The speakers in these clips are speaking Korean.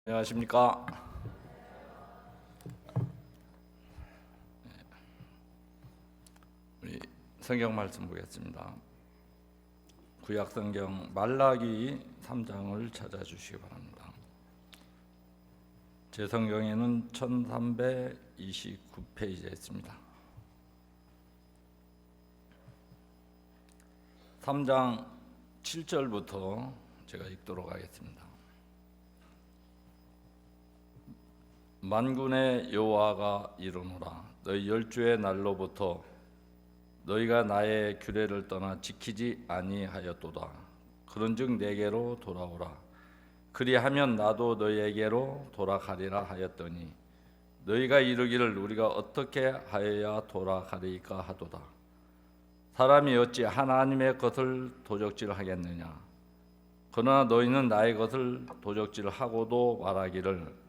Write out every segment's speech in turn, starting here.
안녕하십니까. 우리 성경 말씀 보겠습니다. 구약 성경 말라기 3장을 찾아주시기 바랍니다. 제 성경에는 1329페이지에 있습니다. 3장 7절부터 제가 읽도록 하겠습니다. 만군의 여호와가 이르노라. 너희 열주의 날로부터 너희가 나의 규례를 떠나 지키지 아니하였도다. 그런즉 내게로 돌아오라. 그리하면 나도 너희에게로 돌아가리라 하였더니 너희가 이르기를 우리가 어떻게 하여야 돌아가리까 하도다. 사람이 어찌 하나님의 것을 도적질하겠느냐. 그러나 너희는 나의 것을 도적질하고도 말하기를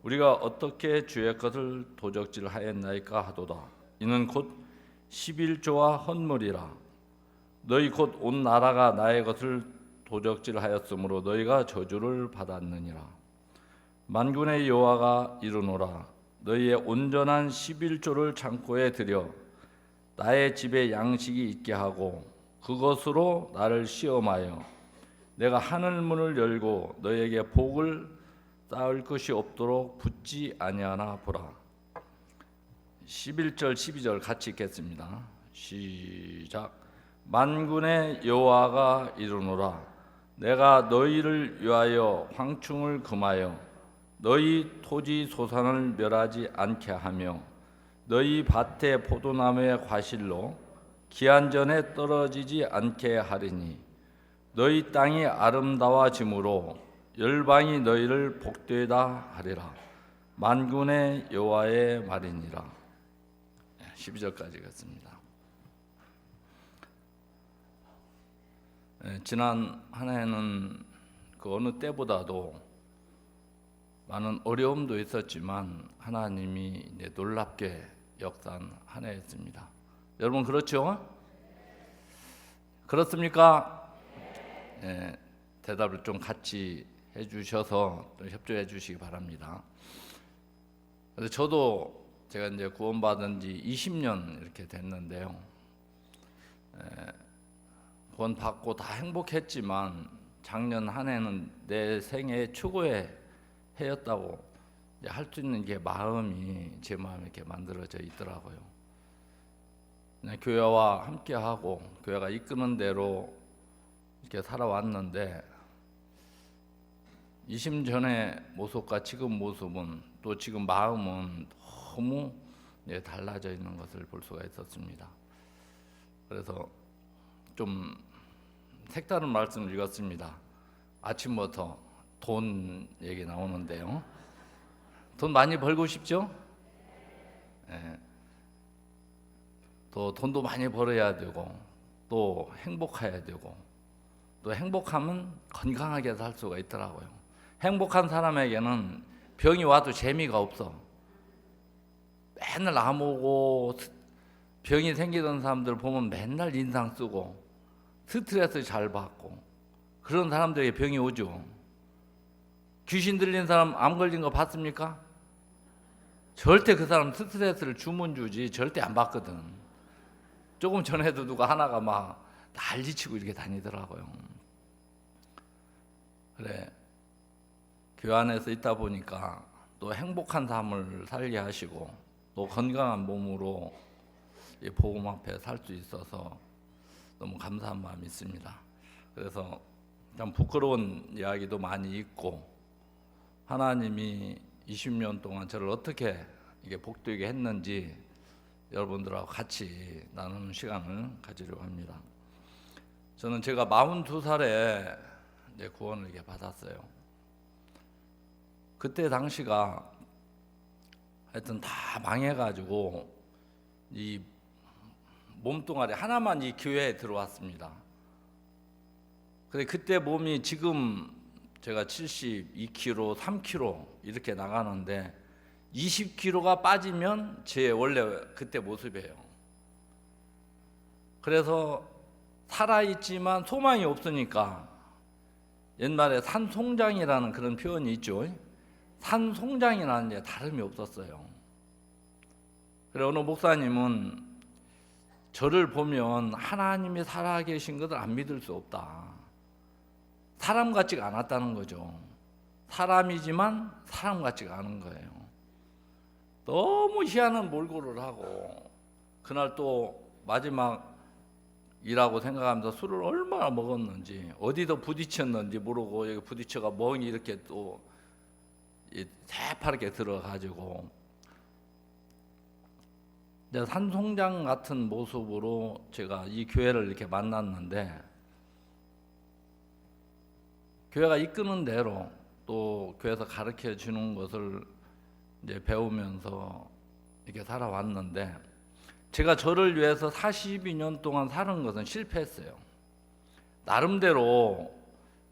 우리가 어떻게 주의 것을 도적질하였나이까 하도다. 이는 곧 11조와 헌물이라. 너희 곧 온 나라가 나의 것을 도적질하였으므로 너희가 저주를 받았느니라. 만군의 여호와가 이르노라. 너희의 온전한 11조를 창고에 들여 나의 집에 양식이 있게 하고 그것으로 나를 시험하여 내가 하늘 문을 열고 너희에게 복을 쌓을 것이 없도록 붙지 아니하나 보라. 11절 12절 같이 읽겠습니다. 시작. 만군의 여호와가 이르노라. 내가 너희를 위하여 황충을 금하여 너희 토지 소산을 멸하지 않게 하며 너희 밭의 포도나무의 과실로 기한 전에 떨어지지 않게 하리니 너희 땅이 아름다워짐으로 열방이 너희를 복되다 하리라. 만군의 여호와의 말이니라. 12절까지 읽었습니다. 지난 한 해는 그 어느 때보다도 많은 어려움도 있었지만 하나님이 놀랍게 역사한 한 해였습니다. 여러분 그렇죠? 그렇습니까? 대답을 좀 같이 해주셔서 또 협조해 주시기 바랍니다. 그래서 저도 제가 이제 구원받은 지 20년 이렇게 됐는데요. 구원 받고 다 행복했지만 작년 한 해는 내 생애 최고의 해였다고 할 수 있는 게 마음이 제 마음에 이렇게 만들어져 있더라고요. 교회와 함께하고 교회가 이끄는 대로 이렇게 살아왔는데 20년 전의 모습과 지금 모습은 또 지금 마음은 너무 달라져 있는 것을 볼 수가 있었습니다. 그래서 좀 색다른 말씀을 읽었습니다. 아침부터 돈 얘기 나오는데요. 돈 많이 벌고 싶죠? 또 돈도 많이 벌어야 되고 또 행복해야 되고 또 행복하면 건강하게 살 수가 있더라고요. 행복한 사람에게는 병이 와도 재미가 없어. 맨날 아무고 병이 생기던 사람들 보면 맨날 인상 쓰고 스트레스 잘 받고 그런 사람들에게 병이 오죠. 귀신 들린 사람 암 걸린 거 봤습니까? 절대 그 사람 스트레스를 주면 주지 절대 안 받거든. 조금 전에도 누가 하나가 막 난리치고 이렇게 다니더라고요. 그래, 교회 안에서 있다 보니까 또 행복한 삶을 살게 하시고 또 건강한 몸으로 복음 앞에 살 수 있어서 너무 감사한 마음이 있습니다. 그래서 참 부끄러운 이야기도 많이 있고 하나님이 20년 동안 저를 어떻게 이게 복되게 했는지 여러분들하고 같이 나누는 시간을 가지려고 합니다. 저는 제가 42살에 구원을 이렇게 받았어요. 그때 당시가 하여튼 다 망해가지고 이 몸뚱아리 하나만 이 교회에 들어왔습니다. 근데 그때 몸이 지금 제가 72kg, 3kg 이렇게 나가는데 20kg가 빠지면 제 원래 그때 모습이에요. 그래서 살아있지만 소망이 없으니까 옛말에 산송장이라는 그런 표현이 있죠. 산송장이라는 게 다름이 없었어요. 그래 어느 목사님은 저를 보면 하나님이 살아계신 것을 안 믿을 수 없다. 사람 같지가 않았다는 거죠. 사람이지만 사람 같지가 않은 거예요. 너무 희한한 몰골을 하고 그날 또 마지막 이라고 생각하면서 술을 얼마나 먹었는지 어디서 부딪혔는지 모르고 여기 부딪혀가 멍이 이렇게 또 새파랗게 들어가지고 산송장 같은 모습으로 제가 이 교회를 이렇게 만났는데 교회가 이끄는 대로 또 교회에서 가르쳐 주는 것을 이제 배우면서 이렇게 살아왔는데 제가 저를 위해서 42년 동안 사는 것은 실패했어요. 나름대로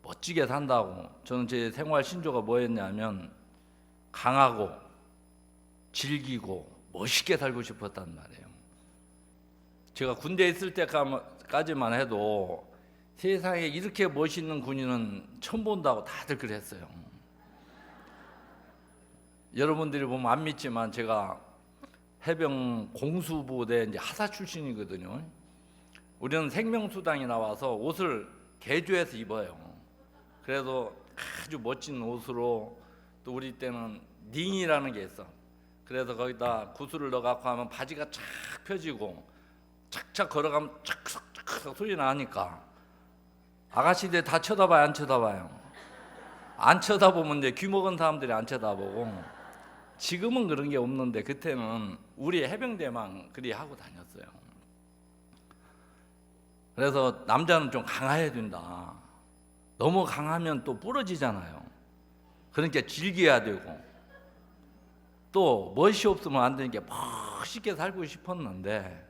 멋지게 산다고. 저는 제 생활 신조가 뭐였냐면 강하고 즐기고 멋있게 살고 싶었단 말이에요. 제가 군대에 있을 때까지만 해도 세상에 이렇게 멋있는 군인은 처음 본다고 다들 그랬어요. 여러분들이 보면 안 믿지만 제가 해병 공수부대 이제 하사 출신이거든요. 우리는 생명수당이 나와서 옷을 개조해서 입어요. 그래서 아주 멋진 옷으로 또 우리 때는 닝이라는 게 있어. 그래서 거기다 구슬을 넣어갖고 하면 바지가 착 펴지고 착착 걸어가면 착착착 소리 나니까 아가씨들 다 쳐다봐요, 안 쳐다봐요? 안 쳐다보면 이제 귀 먹은 사람들이 안 쳐다보고. 지금은 그런 게 없는데 그때는 우리 해병대만 그리 하고 다녔어요. 그래서 남자는 좀 강해야 된다. 너무 강하면 또 부러지잖아요. 그러니까 즐겨야 되고 또 멋이 없으면 안 되니까 멋있게 살고 싶었는데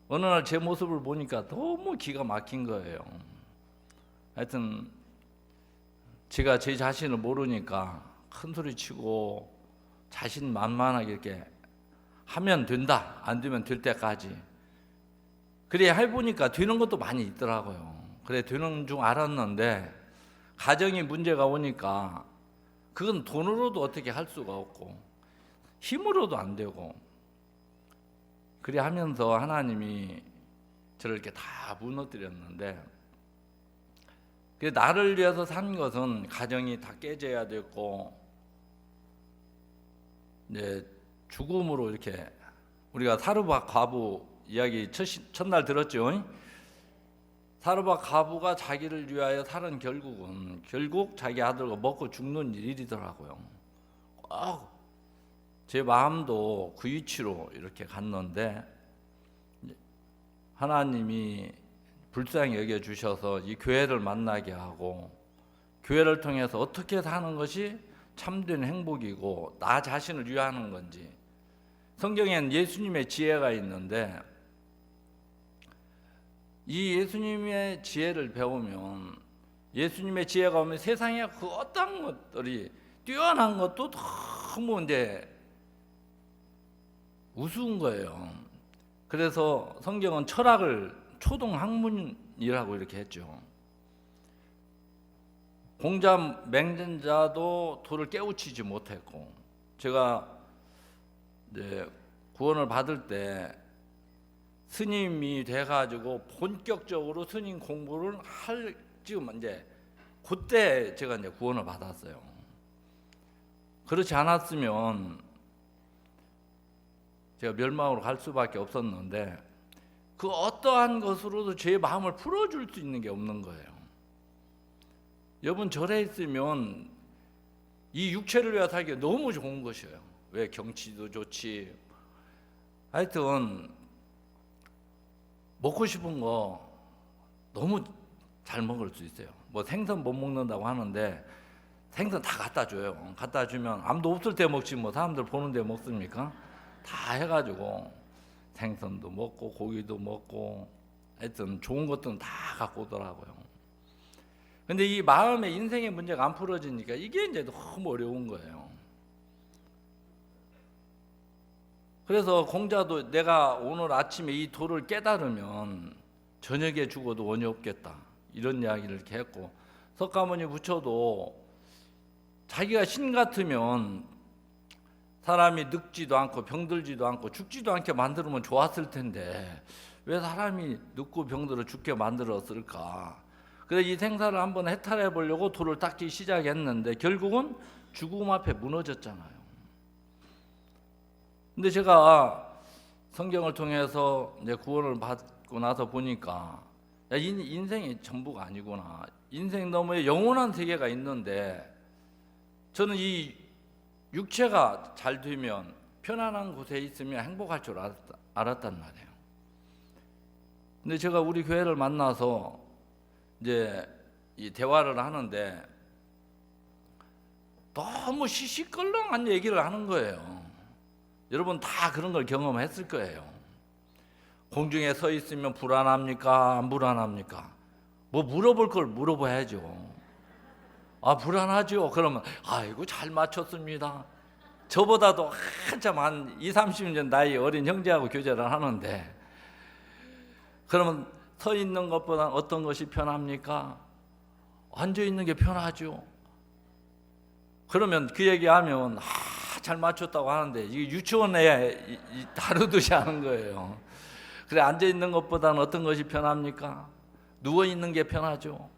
어느 날 제 모습을 보니까 너무 기가 막힌 거예요. 하여튼 제가 제 자신을 모르니까 큰 소리 치고 자신만만하게 이렇게 하면 된다, 안 되면 될 때까지. 그래 해보니까 되는 것도 많이 있더라고요. 그래 되는 줄 알았는데 가정이 문제가 오니까 그건 돈으로도 어떻게 할 수가 없고 힘으로도 안 되고 그래 하면서 하나님이 저를 이렇게 다 무너뜨렸는데 그래 나를 위해서 산 것은 가정이 다 깨져야 됐고 이제 죽음으로 이렇게 우리가 사르밧 과부 이야기 첫날 들었죠. 사르밧 과부가 자기를 위하여 살은 결국 자기 아들과 먹고 죽는 일이더라고요. 제 마음도 그 위치로 이렇게 갔는데 하나님이 불쌍히 여겨주셔서 이 교회를 만나게 하고 교회를 통해서 어떻게 사는 것이 참된 행복이고 나 자신을 위하는 건지. 성경에는 예수님의 지혜가 있는데 이 예수님의 지혜를 배우면 예수님의 지혜가 오면 세상에 그 어떤 것들이 뛰어난 것도 너무 이제 우스운 거예요. 그래서 성경은 철학을 초등학문이라고 이렇게 했죠. 공자 맹자도 돌을 깨우치지 못했고 제가 이제 구원을 받을 때 스님이 돼가지고 본격적으로 스님 공부를 할 지금 이제 그때 제가 이제 구원을 받았어요. 그렇지 않았으면 제가 멸망으로 갈 수밖에 없었는데 그 어떠한 것으로도 제 마음을 풀어줄 수 있는 게 없는 거예요. 여러분 절에 있으면 이 육체를 위해 살기 너무 좋은 것이에요. 왜 경치도 좋지. 하여튼 먹고 싶은 거 너무 잘 먹을 수 있어요. 뭐 생선 못 먹는다고 하는데 생선 다 갖다 줘요. 갖다 주면 아무도 없을 때 먹지 뭐 사람들 보는 데 먹습니까? 다 해가지고 생선도 먹고 고기도 먹고 하여튼 좋은 것들은 다 갖고 오더라고요. 근데 이 마음의 인생의 문제가 안 풀어지니까 이게 이제 너무 어려운 거예요. 그래서 공자도 내가 오늘 아침에 이 도를 깨달으면 저녁에 죽어도 원이 없겠다 이런 이야기를 이렇게 했고 석가모니 부처도 자기가 신 같으면 사람이 늙지도 않고 병들지도 않고 죽지도 않게 만들면 좋았을 텐데 왜 사람이 늙고 병들어 죽게 만들었을까? 그래서 이 생사를 한번 해탈해 보려고 돌을 닦기 시작했는데 결국은 죽음 앞에 무너졌잖아요. 근데 제가 성경을 통해서 이제 구원을 받고 나서 보니까 인생이 전부가 아니구나. 인생 너머에 영원한 세계가 있는데 저는 이 육체가 잘 되면 편안한 곳에 있으면 행복할 줄 알았단 말이에요. 근데 제가 우리 교회를 만나서 이제 이 대화를 하는데 너무 시시껄렁한 얘기를 하는 거예요. 여러분 다 그런 걸 경험했을 거예요. 공중에 서 있으면 불안합니까? 안 불안합니까? 뭐 물어볼 걸 물어봐야죠. 아, 불안하죠. 그러면 아이고 잘 맞췄습니다. 저보다도 한참 한 20, 30년 나이 어린 형제하고 교제를 하는데 그러면 서 있는 것보다 어떤 것이 편합니까? 앉아 있는 게 편하죠. 그러면 그 얘기하면 잘 맞췄다고 하는데 이게 유치원에 다루듯이 하는 거예요. 그래, 앉아 있는 것보다는 어떤 것이 편합니까? 누워 있는 게 편하죠.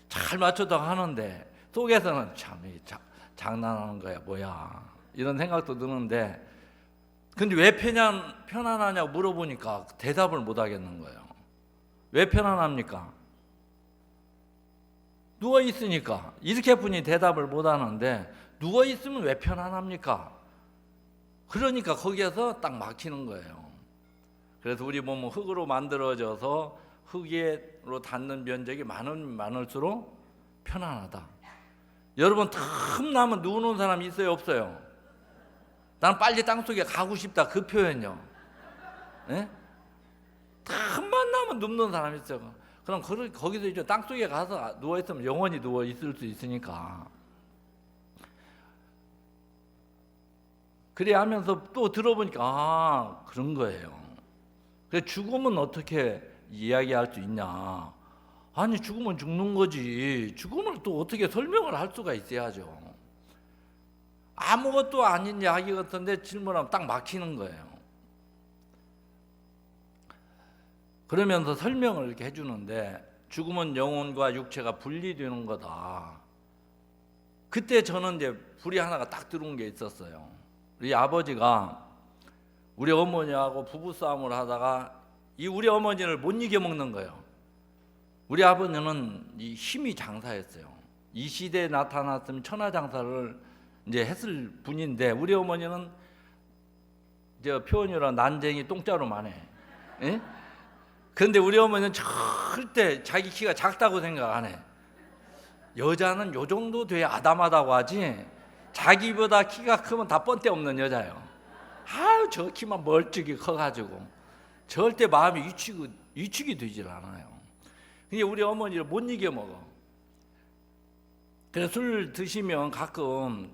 잘 맞췄다고 하는데 속에서는 참 장난하는 거야 뭐야 이런 생각도 드는데, 근데 왜 편안하냐고 물어보니까 대답을 못 하겠는 거예요. 왜 편안합니까? 누워 있으니까. 이렇게 분이 대답을 못 하는데 누워 있으면 왜 편안합니까? 그러니까 거기에서 딱 막히는 거예요. 그래서 우리 몸은 흙으로 만들어져서 흙으로 닿는 면적이 많을수록 편안하다. 여러분 틈나면 누우는 사람 있어요 없어요? 난 빨리 땅속에 가고 싶다 그 표현요. 예? 틈만 나면 눕는 사람 있어요. 그럼 거기서 이제 땅속에 가서 누워 있으면 영원히 누워 있을 수 있으니까. 그래 하면서 또 들어보니까 그런 거예요. 그래 죽음은 어떻게 이야기할 수 있냐? 아니 죽으면 죽는 거지. 죽음을 또 어떻게 설명을 할 수가 있어야죠. 아무것도 아닌 이야기 같은데 질문하면 딱 막히는 거예요. 그러면서 설명을 이렇게 해주는데 죽음은 영혼과 육체가 분리되는 거다. 그때 저는 이제 불이 하나가 딱 들어온 게 있었어요. 우리 아버지가 우리 어머니하고 부부싸움을 하다가 이 우리 어머니를 못 이겨먹는 거예요. 우리 아버지는 이 힘이 장사였어요. 이 시대에 나타났으면 천하장사를 이제 했을 분인데 우리 어머니는 저 표현이라 난쟁이 똥자루만 해. 예? 그런데 우리 어머니는 절대 자기 키가 작다고 생각 안 해. 여자는 요 정도 돼야 아담하다고 하지 자기보다 키가 크면 다 뻔데 없는 여자예요. 아유 저 키만 멀찍이 커가지고 절대 마음이 위축이 되질 않아요. 근데 우리 어머니를 못 이겨 먹어. 그래서 술 드시면 가끔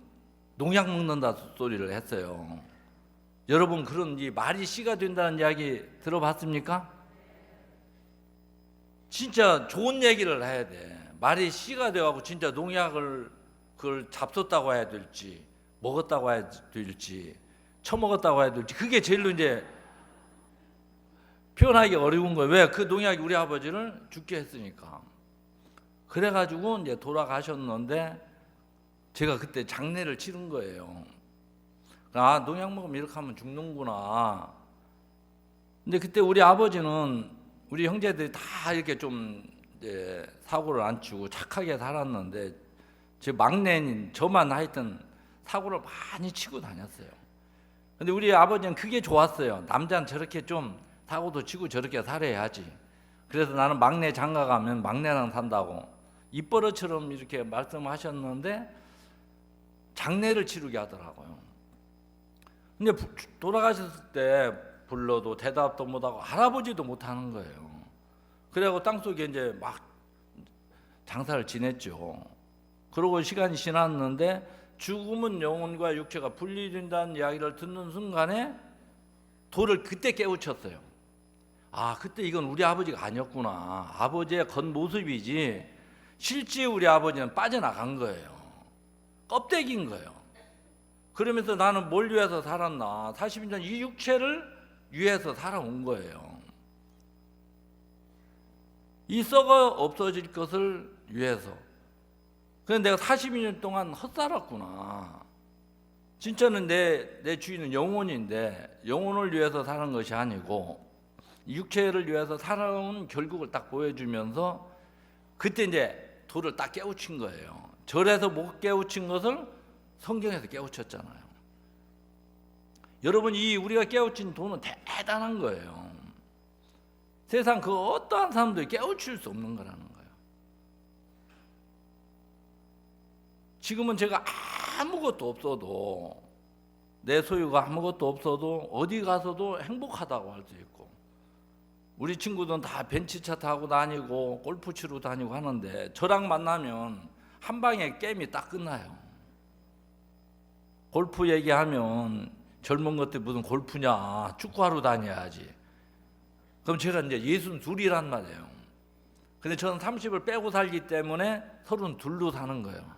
농약 먹는다 소리를 했어요. 여러분 그런 이 말이 씨가 된다는 이야기 들어봤습니까? 진짜 좋은 얘기를 해야 돼. 말이 씨가 되어가고 진짜 농약을 그걸 잡섰다고 해야 될지 먹었다고 해야 될지 처먹었다고 해야 될지 그게 제일로 이제 표현하기 어려운 거예요. 왜? 그 농약이 우리 아버지를 죽게 했으니까. 그래가지고 이제 돌아가셨는데 제가 그때 장례를 치른 거예요. 아 농약 먹으면 이렇게 하면 죽는구나. 근데 그때 우리 아버지는 우리 형제들이 다 이렇게 좀 이제 사고를 안 치고 착하게 살았는데 제 막내인 저만 하여튼 사고를 많이 치고 다녔어요. 근데 우리 아버지는 그게 좋았어요. 남자는 저렇게 좀 사고도 치고 저렇게 살아야지. 그래서 나는 막내 장가 가면 막내랑 산다고 입버릇처럼 이렇게 말씀하셨는데 장례를 치르게 하더라고요. 근데 돌아가셨을 때 불러도 대답도 못하고 할아버지도 못하는 거예요. 그래갖고 땅속에 이제 막 장사를 지냈죠. 그러고 시간이 지났는데 죽음은 영혼과 육체가 분리된다는 이야기를 듣는 순간에 돌을 그때 깨우쳤어요. 아 그때 이건 우리 아버지가 아니었구나. 아버지의 겉모습이지 실제 우리 아버지는 빠져나간 거예요. 껍데기인 거예요. 그러면서 나는 뭘 위해서 살았나? 40년 이 육체를 위해서 살아온 거예요. 이 썩어 없어질 것을 위해서. 그런데 내가 42년 동안 헛살았구나. 진짜는 내 주인은 영혼인데 영혼을 위해서 사는 것이 아니고 육체를 위해서 살아온 결국을 딱 보여주면서 그때 이제 도를 딱 깨우친 거예요. 절에서 못 깨우친 것을 성경에서 깨우쳤잖아요. 여러분, 이 우리가 깨우친 도는 대단한 거예요. 세상 그 어떠한 사람도 깨우칠 수 없는 거라는 거예요. 지금은 제가 아무것도 없어도, 내 소유가 아무것도 없어도 어디 가서도 행복하다고 할 수 있고, 우리 친구들은 다 벤츠차 타고 다니고 골프 치러 다니고 하는데 저랑 만나면 한 방에 게임이 딱 끝나요. 골프 얘기하면 젊은 것들 무슨 골프냐, 축구하러 다녀야지. 그럼 제가 이제 62이란 말이에요. 근데 저는 30을 빼고 살기 때문에 32로 사는 거예요.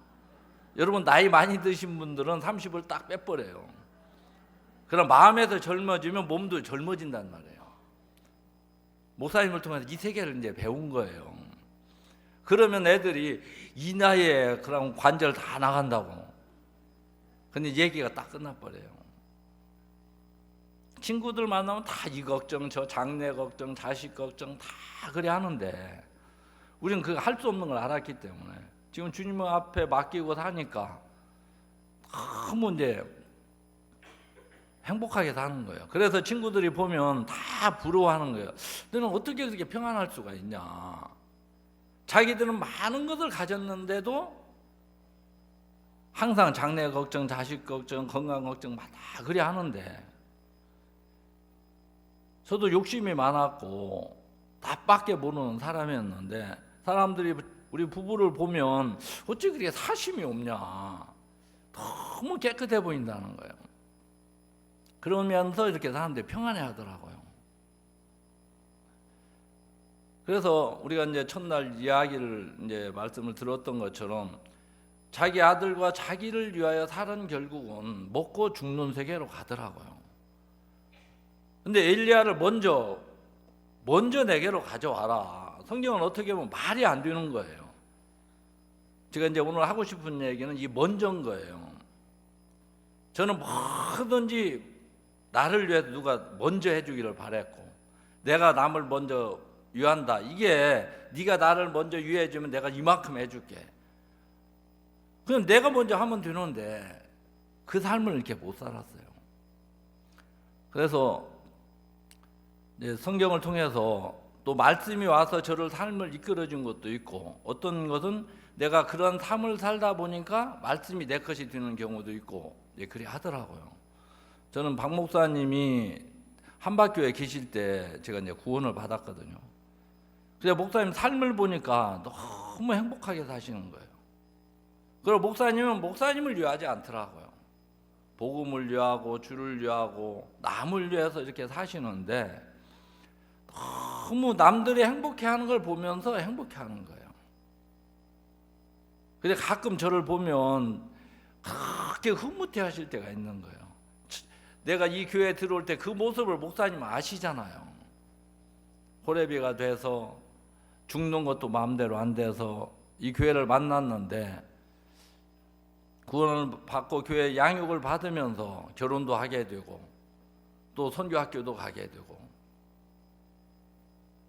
여러분, 나이 많이 드신 분들은 30을 딱 빼버려요. 그럼 마음에서 젊어지면 몸도 젊어진단 말이에요. 목사님을 통해서 이 세계를 이제 배운 거예요. 그러면 애들이 이 나이에 그럼 관절 다 나간다고. 근데 얘기가 딱 끝나버려요. 친구들 만나면 다 이 걱정, 저 장래 걱정, 자식 걱정 다 그래 하는데 우리는 그거 할 수 없는 걸 알았기 때문에 지금 주님 앞에 맡기고 사니까 너무 이제 행복하게 사는 거예요. 그래서 친구들이 보면 다 부러워하는 거예요. 너는 어떻게 이렇게 평안할 수가 있냐. 자기들은 많은 것을 가졌는데도 항상 장래 걱정, 자식 걱정, 건강 걱정 다 그래 하는데 저도 욕심이 많았고 나밖에 모르는 사람이었는데 사람들이 우리 부부를 보면 어찌 그렇게 사심이 없냐. 너무 깨끗해 보인다는 거예요. 그러면서 이렇게 사람들이 평안해 하더라고요. 그래서 우리가 이제 첫날 이야기를 이제 말씀을 들었던 것처럼 자기 아들과 자기를 위하여 살은 결국은 먹고 죽는 세계로 가더라고요. 근데 엘리야를 먼저 내게로 가져와라. 성경은 어떻게 보면 말이 안 되는 거예요. 제가 이제 오늘 하고 싶은 얘기는 이 먼저인 거예요. 저는 뭐든지 나를 위해서 누가 먼저 해주기를 바랬고 내가 남을 먼저 위한다. 이게 네가 나를 먼저 위해주면 내가 이만큼 해줄게. 그럼 내가 먼저 하면 되는데 그 삶을 이렇게 못 살았어요. 그래서 성경을 통해서 또 말씀이 와서 저를 삶을 이끌어준 것도 있고 어떤 것은 내가 그런 삶을 살다 보니까 말씀이 내 것이 되는 경우도 있고 그래 하더라고요. 저는 박 목사님이 한박교회 계실 때 제가 이제 구원을 받았거든요. 그래서 목사님 삶을 보니까 너무 행복하게 사시는 거예요. 그리고 목사님은 목사님을 위하지 않더라고요. 복음을 위하고 주를 위하고 남을 위해서 이렇게 사시는데 너무 남들이 행복해하는 걸 보면서 행복해하는 거예요. 근데 가끔 저를 보면 그렇게 흐뭇해하실 때가 있는 거예요. 내가 이 교회에 들어올 때 그 모습을 목사님 아시잖아요. 호레비가 돼서 죽는 것도 마음대로 안 돼서 이 교회를 만났는데 구원을 받고 교회 양육을 받으면서 결혼도 하게 되고 또 선교학교도 가게 되고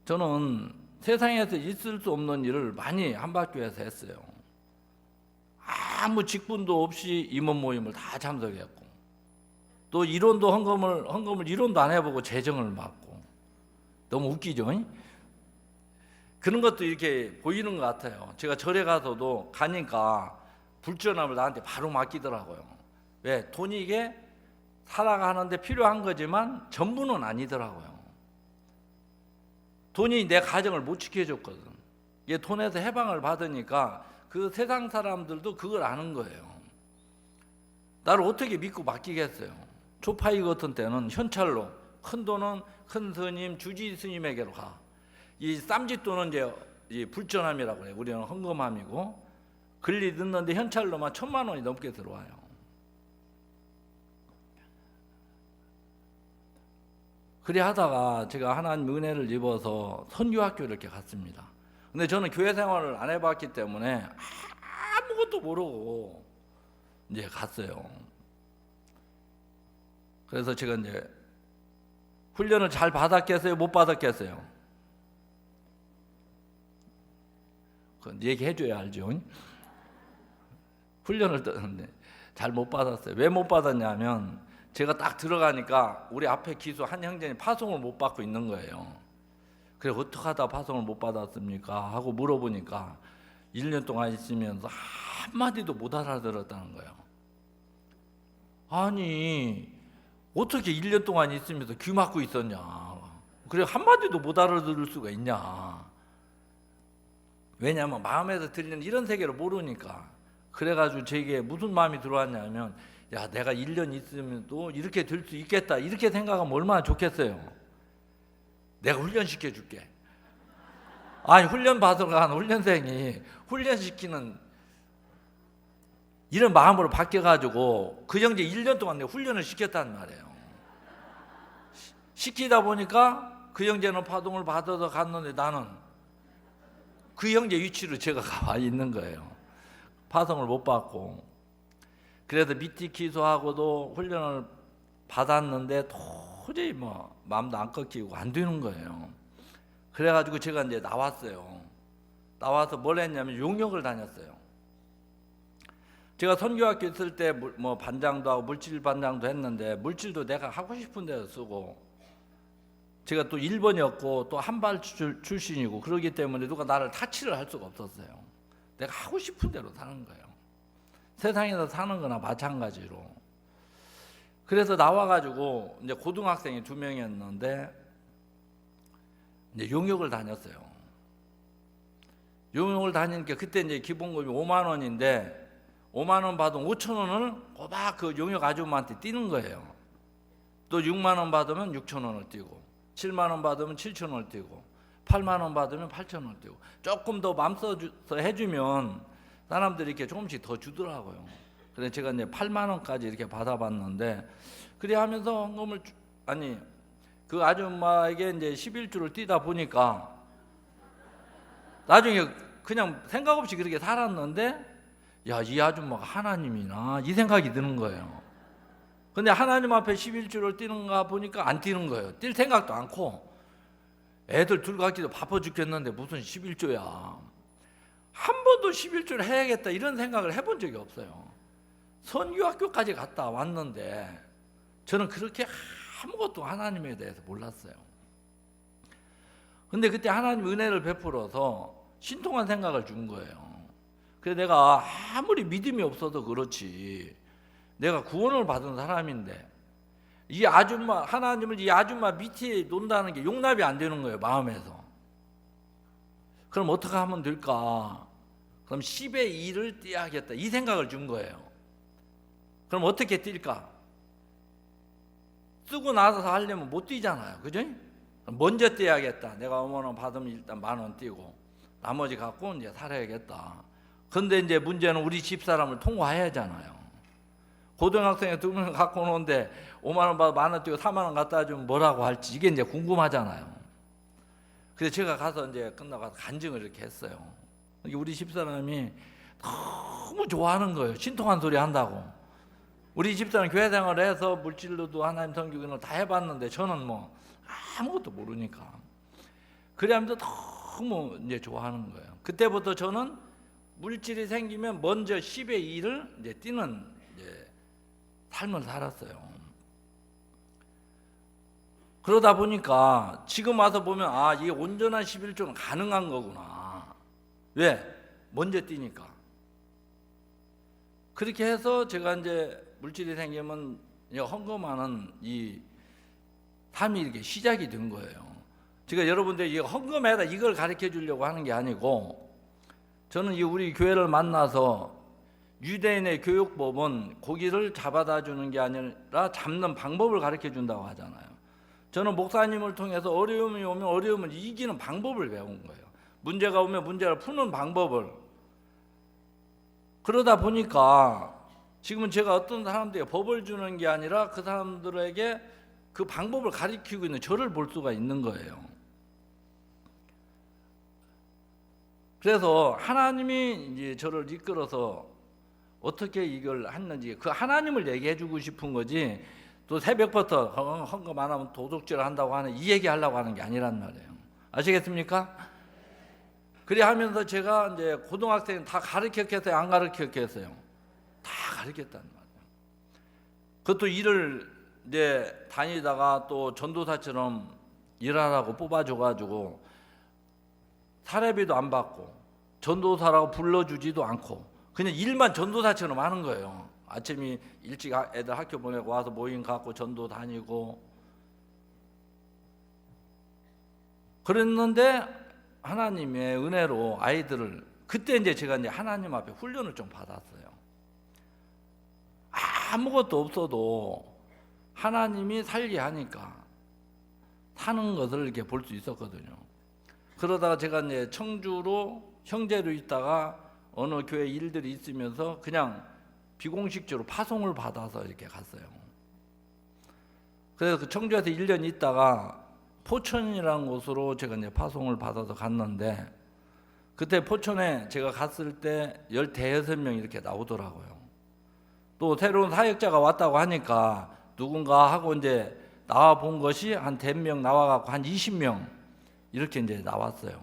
저는 세상에서 있을 수 없는 일을 많이 한박교회에서 했어요. 아무 직분도 없이 임원 모임을 다 참석했고 또 이론도 헌금을 이론도 안 해보고 재정을 맡고 너무 웃기죠? 그런 것도 이렇게 보이는 것 같아요. 제가 절에 가서도 가니까 불전함을 나한테 바로 맡기더라고요. 왜? 돈이 이게 살아가는데 필요한 거지만 전부는 아니더라고요. 돈이 내 가정을 못 지켜줬거든. 이게 돈에서 해방을 받으니까 그 세상 사람들도 그걸 아는 거예요. 나를 어떻게 믿고 맡기겠어요? 초파이 같은 때는 현찰로 큰 돈은 큰 스님, 주지 스님에게로 가. 이 쌈짓돈은 이제 불전함이라고 해요. 우리는 헌금함이고 글리 넣는데 현찰로만 1,000만 원이 넘게 들어와요. 그래 하다가 제가 하나님 은혜를 입어서 선교학교를 이렇게 갔습니다. 근데 저는 교회 생활을 안 해봤기 때문에 아무것도 모르고 이제 갔어요. 그래서 제가 이제 훈련을 잘 받았겠어요? 못 받았겠어요? 그건 얘기해줘야 알죠. 훈련을 잘 못 받았어요. 왜 못 받았냐면 제가 딱 들어가니까 우리 앞에 기수 한 형제님 파송을 못 받고 있는 거예요. 그래 어떻게 하다 파송을 못 받았습니까? 하고 물어보니까 1년 동안 있으면서 한마디도 못 알아들었다는 거예요. 아니 어떻게 1년 동안 있으면서 귀 막고 있었냐. 그래 한마디도 못 알아들을 수가 있냐. 왜냐하면 마음에서 들리는 이런 세계를 모르니까. 그래가지고 제게 무슨 마음이 들어왔냐면 야 내가 1년 있으면 또 이렇게 될 수 있겠다 이렇게 생각하면 얼마나 좋겠어요. 내가 훈련시켜줄게. 아니 훈련 받으러 간 훈련생이 훈련시키는 이런 마음으로 바뀌어가지고 그 형제 1년 동안 내가 훈련을 시켰단 말이에요. 시키다 보니까 그 형제는 파송을 받아서 갔는데 나는 그 형제 위치로 제가 가 있는 거예요. 파송을 못 받고. 그래서 미티 기수하고도 훈련을 받았는데 도저히 뭐 마음도 안 꺾이고 안 되는 거예요. 그래가지고 제가 이제 나왔어요. 나와서 뭘 했냐면 용역을 다녔어요. 제가 선교학교 있을 때 뭐 반장도 하고 물질 반장도 했는데 물질도 내가 하고 싶은 데서 쓰고 제가 또 1번이었고 또 한발 출신이고 그러기 때문에 누가 나를 타치를 할 수가 없었어요. 내가 하고 싶은 대로 사는 거예요. 세상에서 사는 거나 마찬가지로. 그래서 나와가지고 이제 고등학생이 2명이었는데 이제 용역을 다녔어요. 용역을 다니니까 그때 이제 기본급이 5만 원인데 5만 원 받으면 5천 원을 꼬박 그 용역 아줌마한테 띄는 거예요. 또 6만 원 받으면 6천 원을 띄고 7만 원 받으면 7천 원을 띄고 8만 원 받으면 8천 원을 띄고 조금 더 맘 써서 해주면 사람들이 이렇게 조금씩 더 주더라고요. 그래서 제가 이제 8만 원까지 이렇게 받아봤는데 그래 하면서 헌금을 그 아줌마에게 이제 11주를 띄다 보니까 나중에 그냥 생각 없이 그렇게 살았는데 야, 이 아줌마가 하나님이나 이 생각이 드는 거예요. 근데 하나님 앞에 11주를 띄는가 보니까 안 띄는 거예요. 뛸 생각도 않고 애들 둘 갖기도 바빠 죽겠는데 무슨 11조야. 한 번도 11조를 해야겠다 이런 생각을 해본 적이 없어요. 선교학교까지 갔다 왔는데 저는 그렇게 아무것도 하나님에 대해서 몰랐어요. 근데 그때 하나님 은혜를 베풀어서 신통한 생각을 준 거예요. 그래서 내가 아무리 믿음이 없어도 그렇지 내가 구원을 받은 사람인데 이 아줌마 하나님을 이 아줌마 밑에 논다는 게 용납이 안 되는 거예요. 마음에서. 그럼 어떻게 하면 될까? 그럼 10의 2를 떼야겠다 이 생각을 준 거예요. 그럼 어떻게 뛸까? 쓰고 나서 하려면 못 뛰잖아요. 그죠? 먼저 떼야겠다. 내가 5만 원 받으면 일단 10,000원 띄고 나머지 갖고 이제 살아야겠다. 근데 이제 문제는 우리 집사람을 통과해야 하잖아요. 고등학생이 2명 갖고 오는데 5만 원 받아 10,000원 띄고 4만 원 갖다 주면 뭐라고 할지 이게 이제 궁금하잖아요. 그래서 제가 가서 이제 끝나고 간증을 이렇게 했어요. 우리 집사람이 너무 좋아하는 거예요. 신통한 소리 한다고. 우리 집사람 교회 생활을 해서 물질로도 하나님 섬기기는 다 해봤는데 저는 뭐 아무것도 모르니까. 그래 하면서 너무 이제 좋아하는 거예요. 그때부터 저는 물질이 생기면 먼저 10의 2를 이제 띄는 이제 삶을 살았어요. 그러다 보니까 지금 와서 보면 아 이게 온전한 11조는 가능한 거구나. 왜? 먼저 띄니까. 그렇게 해서 제가 이제 물질이 생기면 헌금하는 이 삶이 이렇게 시작이 된 거예요. 제가 여러분들 이 헌금해라 이걸 가르쳐 주려고 하는 게 아니고 저는 이 우리 교회를 만나서 유대인의 교육법은 고기를 잡아다 주는 게 아니라 잡는 방법을 가르쳐 준다고 하잖아요. 저는 목사님을 통해서 어려움이 오면 어려움을 이기는 방법을 배운 거예요. 문제가 오면 문제를 푸는 방법을 그러다 보니까 지금은 제가 어떤 사람들에게 법을 주는 게 아니라 그 사람들에게 그 방법을 가르치고 있는 저를 볼 수가 있는 거예요. 그래서 하나님이 이제 저를 이끌어서 어떻게 이걸 했는지 그 하나님을 얘기해 주고 싶은 거지, 또 새벽부터 헌금 안 하면 도둑질 한다고 하는 이 얘기 하려고 하는 게 아니란 말이에요. 아시겠습니까? 그래 하면서 제가 이제 고등학생 다 가르쳤겠어요? 안 가르쳤겠어요? 다 가르쳤단 말이에요. 그것도 일을 이제 다니다가 또 전도사처럼 일하라고 뽑아줘가지고 사례비도 안 받고 전도사라고 불러주지도 않고 그냥 일만 전도사처럼 하는 거예요. 아침이 일찍 애들 학교 보내고 와서 모임 갖고 전도 다니고 그랬는데 하나님의 은혜로 아이들을 그때 이제 제가 이제 하나님 앞에 훈련을 좀 받았어요. 아무것도 없어도 하나님이 살게 하니까 사는 것을 이렇게 볼 수 있었거든요. 그러다가 제가 이제 청주로 형제로 있다가 어느 교회 일들이 있으면서 그냥 비공식적으로 파송을 받아서 이렇게 갔어요. 그래서 그 청주에서 1년 있다가 포천이라는 곳으로 제가 이제 파송을 받아서 갔는데 그때 포천에 제가 갔을 때 15명 이렇게 나오더라고요. 또 새로운 사역자가 왔다고 하니까 누군가 하고 이제 나와 본 것이 한 100명 나와갖고 한 20명 이렇게 이제 나왔어요.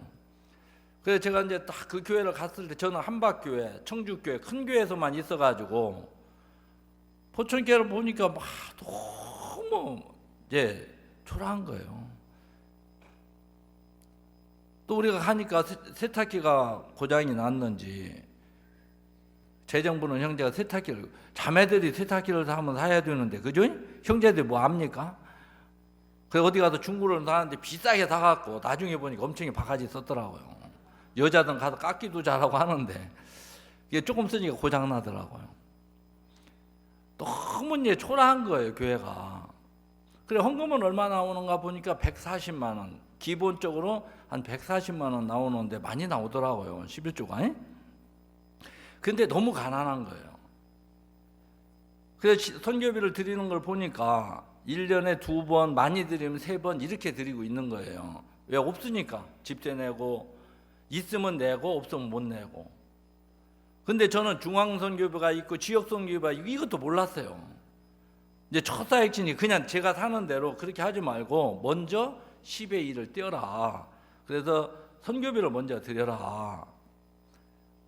그래서 제가 이제 딱 그 교회를 갔을 때 저는 한박교회, 청주교회 큰 교회에서만 있어가지고 포천교회를 보니까 막 너무 이제 초라한 거예요. 또 우리가 가니까 세탁기가 고장이 났는지 재정부는 형제가 세탁기를 자매들이 세탁기를 사면 사야 되는데 그죠? 형제들이 뭐 압니까? 그래서 어디 가서 중고를 사는데 비싸게 사갖고 나중에 보니까 엄청 바가지 썼더라고요. 여자들은 가서 깎기도 잘하고 하는데 이게 조금 쓰니까 고장 나더라고요. 너무 이제 초라한 거예요 교회가. 그래 헌금은 얼마 나오는가 보니까 140만 원 기본적으로 한 140만 원 나오는데 많이 나오더라고요 11조가. 근데 너무 가난한 거예요. 그래서 선교비를 드리는 걸 보니까 1년에 2번 많이 드리면 3번 이렇게 드리고 있는 거예요. 왜? 없으니까 집세 내고 있으면 내고 없으면 못 내고. 근데 저는 중앙선교부가 있고 지역선교부가 있고 이것도 몰랐어요. 이제 첫 사역진이 그냥 제가 사는 대로 그렇게 하지 말고 먼저 10의 1을 떼어라. 그래서 선교비를 먼저 드려라.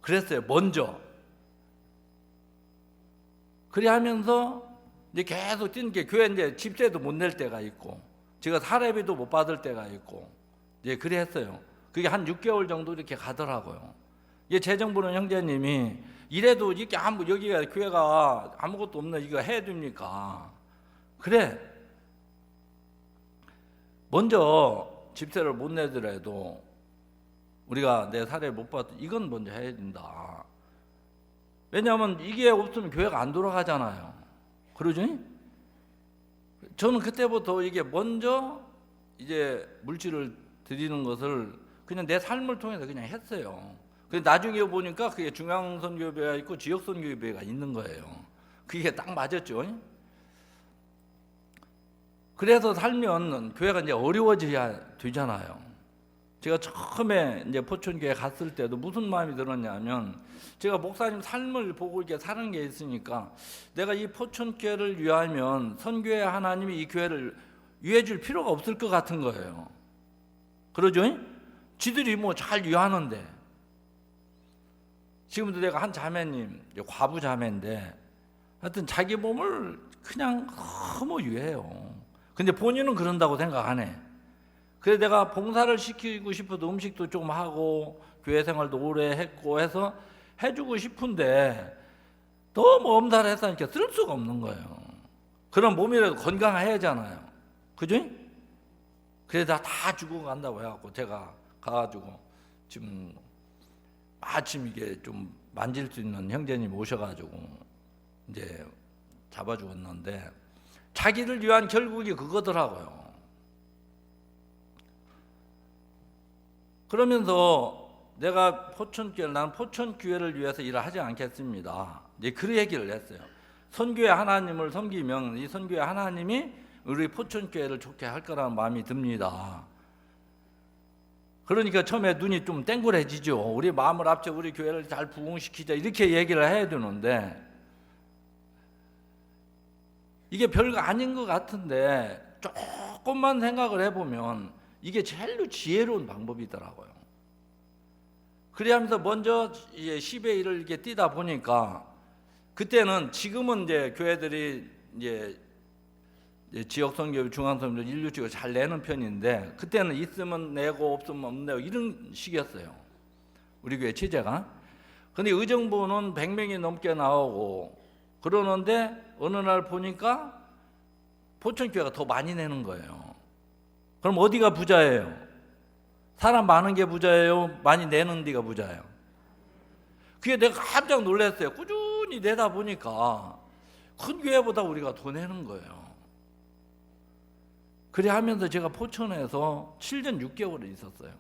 그랬어요. 먼저. 그래 하면서 이제 계속 뛰는 게 교회 이제 집세도 못 낼 때가 있고 제가 사례비도 못 받을 때가 있고 이제 그래 했어요. 그게 한 6개월 정도 이렇게 가더라고요. 이게 재정부는 형제님이 이래도 이렇게 여기가 교회가 아무것도 없는 이거 해야 됩니까? 그래. 먼저 집세를 못 내더라도 우리가 내 사례 못 받도 이건 먼저 해야 된다. 왜냐하면 이게 없으면 교회가 안 돌아가잖아요. 그러죠? 저는 그때부터 이게 먼저 이제 물질을 드리는 것을 그냥 내 삶을 통해서 그냥 했어요. 근데 나중에 보니까 그게 중앙선교회가 있고 지역선교회가 있는 거예요. 그게 딱 맞았죠. 그래서 살면 교회가 이제 어려워져야 되잖아요. 제가 처음에 이제 포천교회 갔을 때도 무슨 마음이 들었냐면 제가 목사님 삶을 보고 이렇게 사는 게 있으니까 내가 이 포천교회를 위하면 선교회 하나님이 이 교회를 위해 줄 필요가 없을 것 같은 거예요. 그러죠? 지들이 뭐 잘 위하는데. 지금도 내가 한 자매님, 과부 자매인데 하여튼 자기 몸을 그냥 너무 위해요. 근데 본인은 그런다고 생각 안 해. 그래서 내가 봉사를 시키고 싶어도 음식도 좀 하고 교회 생활도 오래 했고 해서 해주고 싶은데 너무 엄살해서 이렇게 쓸 수가 없는 거예요. 그런 몸이라도 건강해야 하잖아요. 그죠? 그래서 다 주고 간다고 해갖고 제가 가가지고 지금 마침 이게 좀 만질 수 있는 형제님 오셔가지고 이제 잡아주었는데 자기를 위한 결국이 그거더라고요. 그러면서 내가 나는 포천교회를 위해서 일을 하지 않겠습니다. 이제 그 얘기를 했어요. 선교회 하나님을 섬기면 이 선교회 하나님이 우리 포천교회를 좋게 할 거라는 마음이 듭니다. 그러니까 처음에 눈이 좀 땡그레지죠. 우리 마음을 합쳐 우리 교회를 잘 부흥시키자 이렇게 얘기를 해야 되는데 이게 별거 아닌 것 같은데 조금만 생각을 해보면 이게 제일로 지혜로운 방법이더라고요. 그래 하면서 먼저 이제 10의 1을 이렇게 뛰다 보니까 그때는 지금은 이제 교회들이 이제 지역 선교, 중앙 선교, 인류적으로 잘 내는 편인데 그때는 있으면 내고 없으면 못 내고 이런 식이었어요. 우리 교회 체제가. 근데 의정부는 100명이 넘게 나오고 그러는데 어느 날 보니까 포천교회가 더 많이 내는 거예요. 그럼 어디가 부자예요? 사람 많은 게 부자예요? 많이 내는 데가 부자예요? 그게 내가 깜짝 놀랐어요. 꾸준히 내다 보니까 큰 교회보다 우리가 더 내는 거예요. 그래 하면서 제가 포천에서 7년 6개월을 있었어요.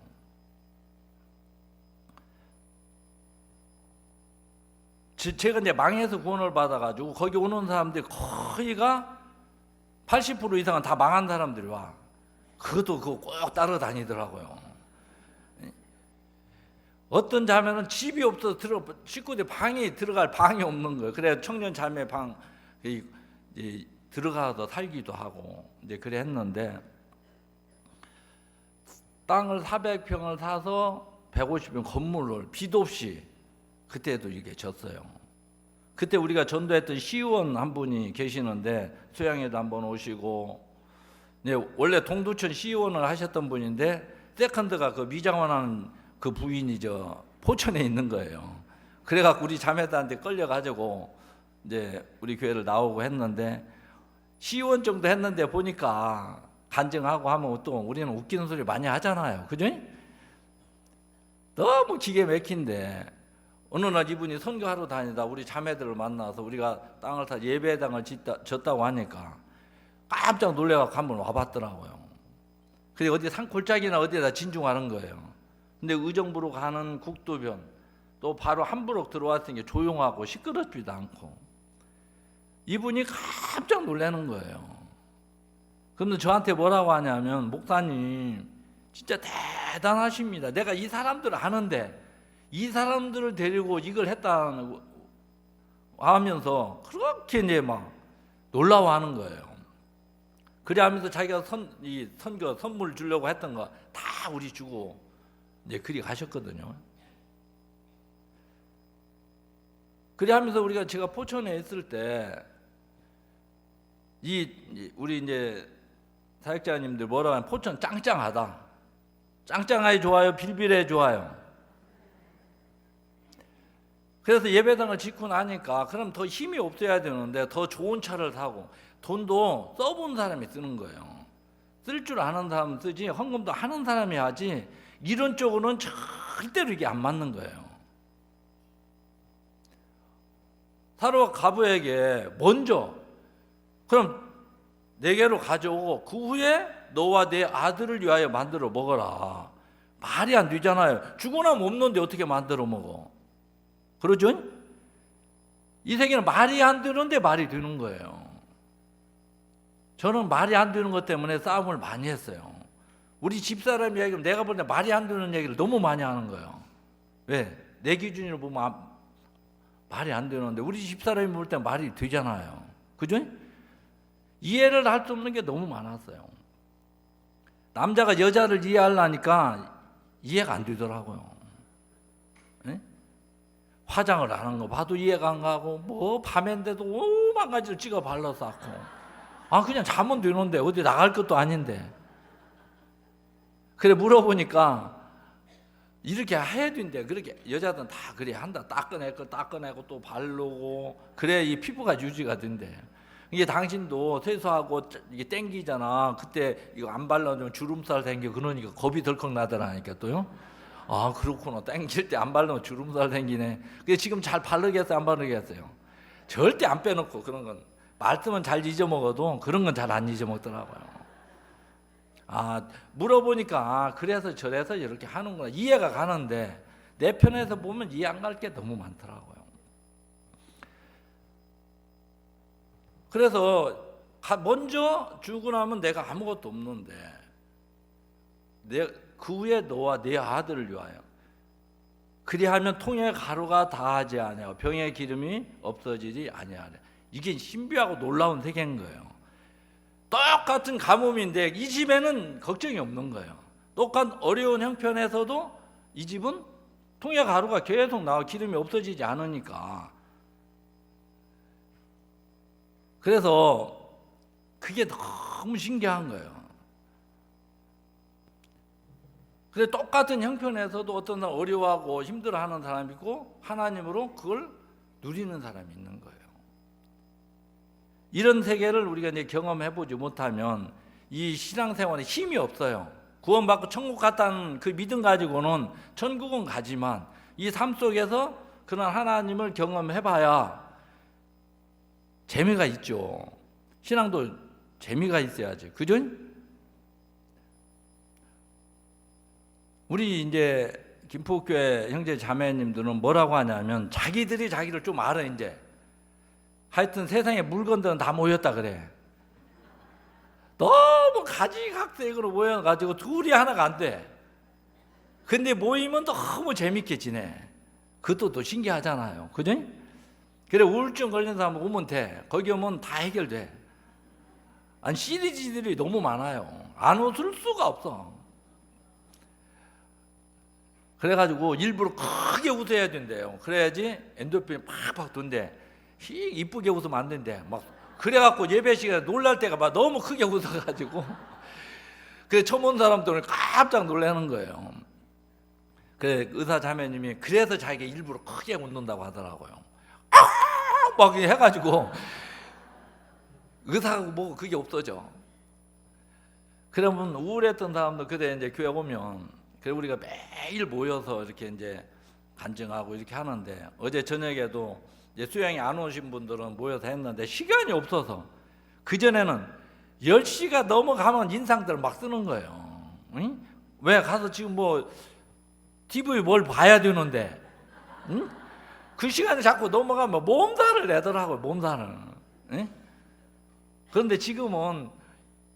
제가 이제 망해서 구원을 받아가지고 거기 오는 사람들이 거의가 80% 이상은 다 망한 사람들이 와. 그것도 그거 꼭 따라다니더라고요. 어떤 자매는 집이 없어서 식구들 방에 들어갈 방이 없는 거예요. 그래 청년 자매 방 들어가서 살기도 하고 이제 그래 했는데 땅을 400평을 사서 150평 건물을 빚 없이 그때도 이게 졌어요. 그때 우리가 전도했던 시의원 한 분이 계시는데 소양에도 한번 오시고 원래 동두천 시의원을 하셨던 분인데 세컨드가 그 미장원하는 그 부인이 포천에 있는 거예요. 그래갖고 우리 자매들한테 끌려가지고 이제 우리 교회를 나오고 했는데 시의원 정도 했는데 보니까 간증하고 하면 또 우리는 웃기는 소리 많이 하잖아요. 그죠? 너무 기계 막힌데 어느 날 이분이 선교하러 다니다 우리 자매들을 만나서 우리가 땅을 사 예배당을 졌다고 하니까 깜짝 놀래갖고 한번 와봤더라고요. 그래 어디 산골짜기나 어디에다 진중하는 거예요. 근데 의정부로 가는 국도변 또 바로 함부로 들어왔으니까 조용하고 시끄럽지도 않고 이분이 깜짝 놀라는 거예요. 그런데 저한테 뭐라고 하냐면 목사님 진짜 대단하십니다. 내가 이 사람들을 아는데 이 사람들을 데리고 이걸 했다 하면서 그렇게 이제 막 놀라워하는 거예요. 그래 하면서 자기가 선교 선물 주려고 했던 거 다 우리 주고 이제 그리 가셨거든요. 그래 하면서 제가 포천에 있을 때 우리 이제 사역자님들 뭐라고 하면 포천 짱짱하다. 짱짱하게 좋아요? 빌빌해 좋아요? 그래서 예배당을 짓고 나니까 그럼 더 힘이 없어야 되는데 더 좋은 차를 사고 돈도 써본 사람이 쓰는 거예요. 쓸 줄 아는 사람은 쓰지 헌금도 하는 사람이 하지 이런 쪽으로는 절대로 이게 안 맞는 거예요. 사로 가부에게 먼저 그럼 내게로 가져오고 그 후에 너와 내 아들을 위하여 만들어 먹어라. 말이 안 되잖아요. 죽고 나면 없는데 어떻게 만들어 먹어? 그러죠? 이 세계는 말이 안 되는데 말이 되는 거예요. 저는 말이 안 되는 것 때문에 싸움을 많이 했어요. 우리 집사람 이야기는 내가 볼 때 말이 안 되는 얘기를 너무 많이 하는 거예요. 왜? 내 기준으로 보면 말이 안 되는데 우리 집사람이 볼 때 말이 되잖아요. 그죠? 이해를 할 수 없는 게 너무 많았어요. 남자가 여자를 이해하려니까 이해가 안 되더라고요. 네? 화장을 안 한 거 봐도 이해가 안 가고 뭐 밤인데도 오만 가지를 찍어 발라서 하고 그냥 자면 되는데 어디 나갈 것도 아닌데 그래 물어보니까 이렇게 해야 된대. 그렇게 여자들은 다 그래 한다. 닦아내고 또 바르고 그래 이 피부가 유지가 된대. 이게 당신도 세수하고 이게 땡기잖아. 그때 이거 안 발라주면 주름살 생겨. 그러니까 겁이 덜컥 나더라니까 또요. 그렇구나. 땡길 때 안 바르면 주름살 생기네. 근데 지금 잘 바르겠어요? 안 바르겠어요? 절대 안 빼놓고 그런 건 말씀은 잘 잊어먹어도 그런 건 잘 안 잊어먹더라고요. 물어보니까 그래서 저래서 이렇게 하는구나 이해가 가는데 내 편에서 보면 이해 안 갈 게 너무 많더라고요. 그래서 먼저 주고 나면 내가 아무것도 없는데 그 후에 너와 네 아들을 위하여 그리하면 통의 가루가 다하지 아니하고 병의 기름이 없어지지 아니하래. 이게 신비하고 놀라운 세계인 거예요. 똑같은 가뭄인데 이 집에는 걱정이 없는 거예요. 똑같은 어려운 형편에서도 이 집은 통의 가루가 계속 나와 기름이 없어지지 않으니까. 그래서 그게 너무 신기한 거예요. 그래 똑같은 형편에서도 어떤 사람 어려워하고 힘들어하는 사람이 있고 하나님으로 그걸 누리는 사람이 있는 거예요. 이런 세계를 우리가 이제 경험해보지 못하면 이 신앙생활에 힘이 없어요. 구원받고 천국 갔다는 그 믿음 가지고는 천국은 가지만 이 삶 속에서 그런 하나님을 경험해봐야 재미가 있죠. 신앙도 재미가 있어야지. 그죠? 우리 이제 김포교회 형제 자매님들은 뭐라고 하냐면 자기들이 자기를 좀 알아 이제. 하여튼 세상에 물건들은 다 모였다 그래. 너무 가지각색으로 모여가지고 둘이 하나가 안 돼. 근데 모이면 너무 재밌게 지내. 그것도 또 신기하잖아요. 그죠? 그래 우울증 걸린 사람 오면 돼. 거기 오면 다 해결돼. 아니 시리즈들이 너무 많아요. 안 웃을 수가 없어. 그래가지고 일부러 크게 웃어야 된대요. 그래야지 엔도핀이 팍팍 돈대. 이쁘게 웃으면 안 된대. 막 그래갖고 예배 시간에 놀랄 때가 막 너무 크게 웃어가지고 그래 처음 온 사람들은 깜짝 놀라는 거예요. 그래 의사 자매님이 그래서 자기가 일부러 크게 웃는다고 하더라고요. 막 해가지고 의사하고 뭐 그게 없어져. 그러면 우울했던 사람도 그때 이제 교회 오면 그래 우리가 매일 모여서 이렇게 이제 간증하고 이렇게 하는데 어제 저녁에도 이제 수양이 안 오신 분들은 모여서 했는데 시간이 없어서 그전에는 10시가 넘어가면 인상들을 막 쓰는 거예요. 응? 왜 가서 지금 뭐 TV 뭘 봐야 되는데 응? 그 시간에 자꾸 넘어가면 몸살을 내더라고요. 몸살을. 응? 그런데 지금은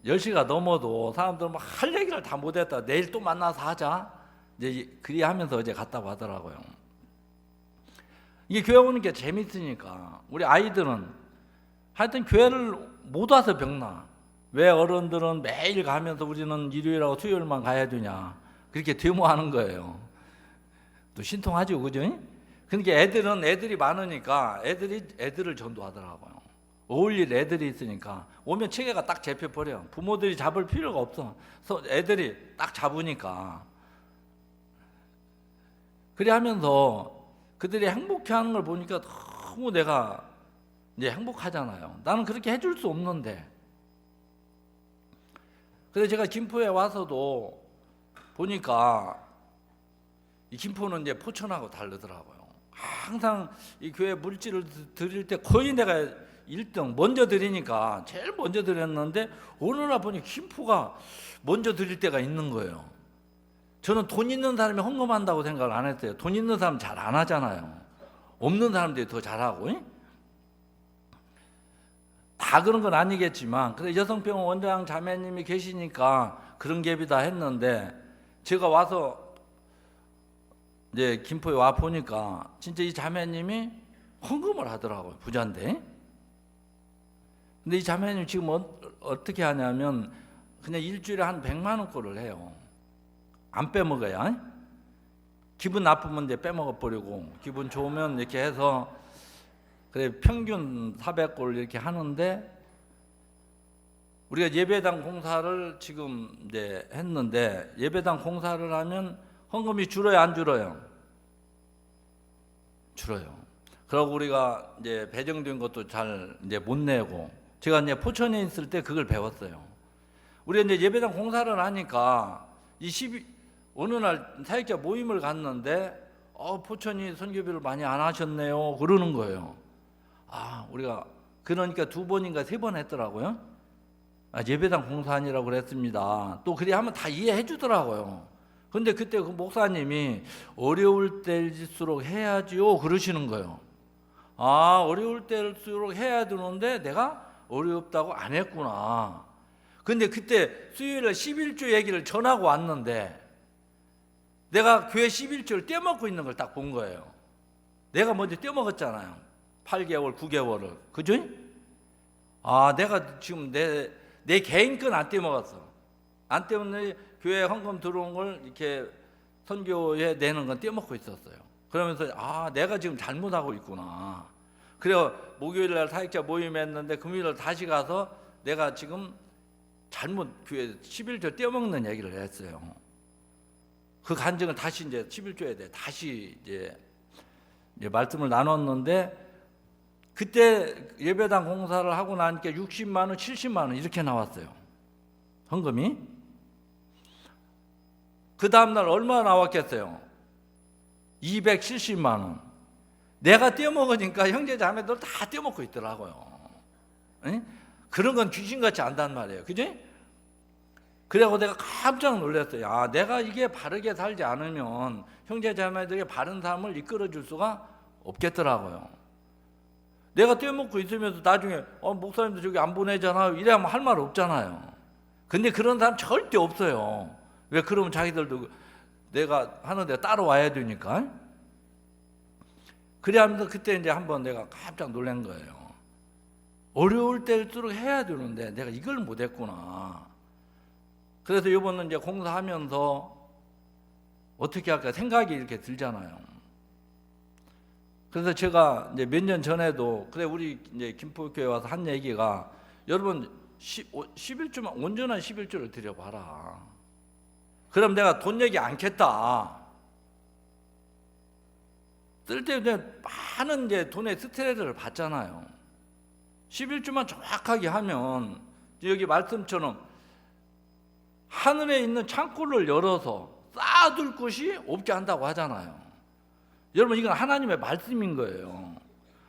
10시가 넘어도 사람들은 막 할 얘기를 다 못했다. 내일 또 만나서 하자. 이제 그리 하면서 어제 갔다고 하더라고요. 이게 교회 오는 게 재밌으니까 우리 아이들은 하여튼 교회를 못 와서 병나. 왜 어른들은 매일 가면서 우리는 일요일하고 수요일만 가야 되냐. 그렇게 데모하는 거예요. 또 신통하죠. 그죠? 그러니까 애들이 많으니까 애들을 전도하더라고요. 어울릴 애들이 있으니까 오면 체계가 딱 잡혀버려. 부모들이 잡을 필요가 없어. 애들이 딱 잡으니까. 그래 하면서 그들이 행복해하는 걸 보니까 너무 내가 이제 행복하잖아요. 나는 그렇게 해줄 수 없는데. 그래서 제가 김포에 와서도 보니까 이 김포는 이제 포천하고 다르더라고요. 항상 이 교회 물질을 드릴 때 거의 내가 1등 먼저 드리니까 제일 먼저 드렸는데 어느 날 보니 김포가 먼저 드릴 때가 있는 거예요. 저는 돈 있는 사람이 헌금한다고 생각을 안 했어요. 돈 있는 사람 잘 안 하잖아요. 없는 사람들이 더 잘하고. 다 그런 건 아니겠지만 그래 여성병원 원장 자매님이 계시니까 그런 갭이다 했는데 제가 와서 이제 김포에 와 보니까 진짜 이 자매님이 헌금을 하더라고요. 부자인데. 근데 이 자매님 지금 어떻게 하냐면 그냥 일주일에 한 100만 원꼴을 해요. 안 빼먹어야. 기분 나쁘면 이제 빼먹어 버리고 기분 좋으면 이렇게 해서 그래 평균 400골 이렇게 하는데 우리가 예배당 공사를 지금 이제 했는데 예배당 공사를 하면 헌금이 줄어요, 안 줄어요? 줄어요. 그리고 우리가 이제 배정된 것도 잘 이제 못 내고 제가 이제 포천에 있을 때 그걸 배웠어요. 우리가 이제 예배당 공사를 하니까 어느 날 사역자 모임을 갔는데 포천이 선교비를 많이 안 하셨네요. 그러는 거예요. 우리가 그러니까 2번인가 3번 했더라고요. 예배당 공사 아니라고 그랬습니다. 또 그래 하면 다 이해해 주더라고요. 근데 그때 그 목사님이 어려울 때일수록 해야지요 그러시는 거예요. 아, 어려울 때일수록 해야 되는데 내가 어렵다고 안 했구나. 근데 그때 수요일에 11조 얘기를 전하고 왔는데 내가 교회 11조를 떼먹고 있는 걸 딱 본 거예요. 내가 먼저 떼먹었잖아요. 8개월, 9개월을. 그죠? 아, 내가 지금 내 개인 건 안 떼먹었어. 안 떼먹는 교회 헌금 들어온 걸 이렇게 선교에 내는 건 떼먹고 있었어요. 그러면서 아, 내가 지금 잘못하고 있구나. 그래서 목요일 날 사역자 모임 했는데 금요일 날 다시 가서 내가 지금 잘못 교회 11조 떼먹는 얘기를 했어요. 그 간증을 다시 이제 11조에 대해 다시 이제 말씀을 나눴는데 그때 예배당 공사를 하고 나니까 60만 원, 70만 원 이렇게 나왔어요. 헌금이. 그 다음날 얼마 나왔겠어요? 270만 원. 내가 떼먹으니까 형제 자매들 다 떼먹고 있더라고요. 에? 그런 건 귀신같이 안단 말이에요. 그지? 그래서 내가 깜짝 놀랐어요. 아, 내가 이게 바르게 살지 않으면 형제 자매들에게 바른 삶을 이끌어 줄 수가 없겠더라고요. 내가 떼먹고 있으면서 나중에 목사님도 저기 안 보내잖아요. 이래야면 할 말 없잖아요. 근데 그런 사람 절대 없어요. 왜? 그러면 자기들도 내가 하는데 따라와야 되니까. 그래 하면서 그때 이제 한번 내가 깜짝 놀란 거예요. 어려울 때일수록 해야 되는데 내가 이걸 못했구나. 그래서 이번은 이제 공사하면서 어떻게 할까 생각이 이렇게 들잖아요. 그래서 제가 이제 몇 년 전에도 그래 우리 이제 김포교회 와서 한 얘기가 여러분 11주만 온전한 11주를 드려봐라. 그럼 내가 돈 얘기 않겠다. 쓸데없이 많은 이제 돈의 스트레스를 받잖아요. 11주만 정확하게 하면 여기 말씀처럼 하늘에 있는 창고를 열어서 쌓아둘 곳이 없게 한다고 하잖아요. 여러분 이건 하나님의 말씀인 거예요.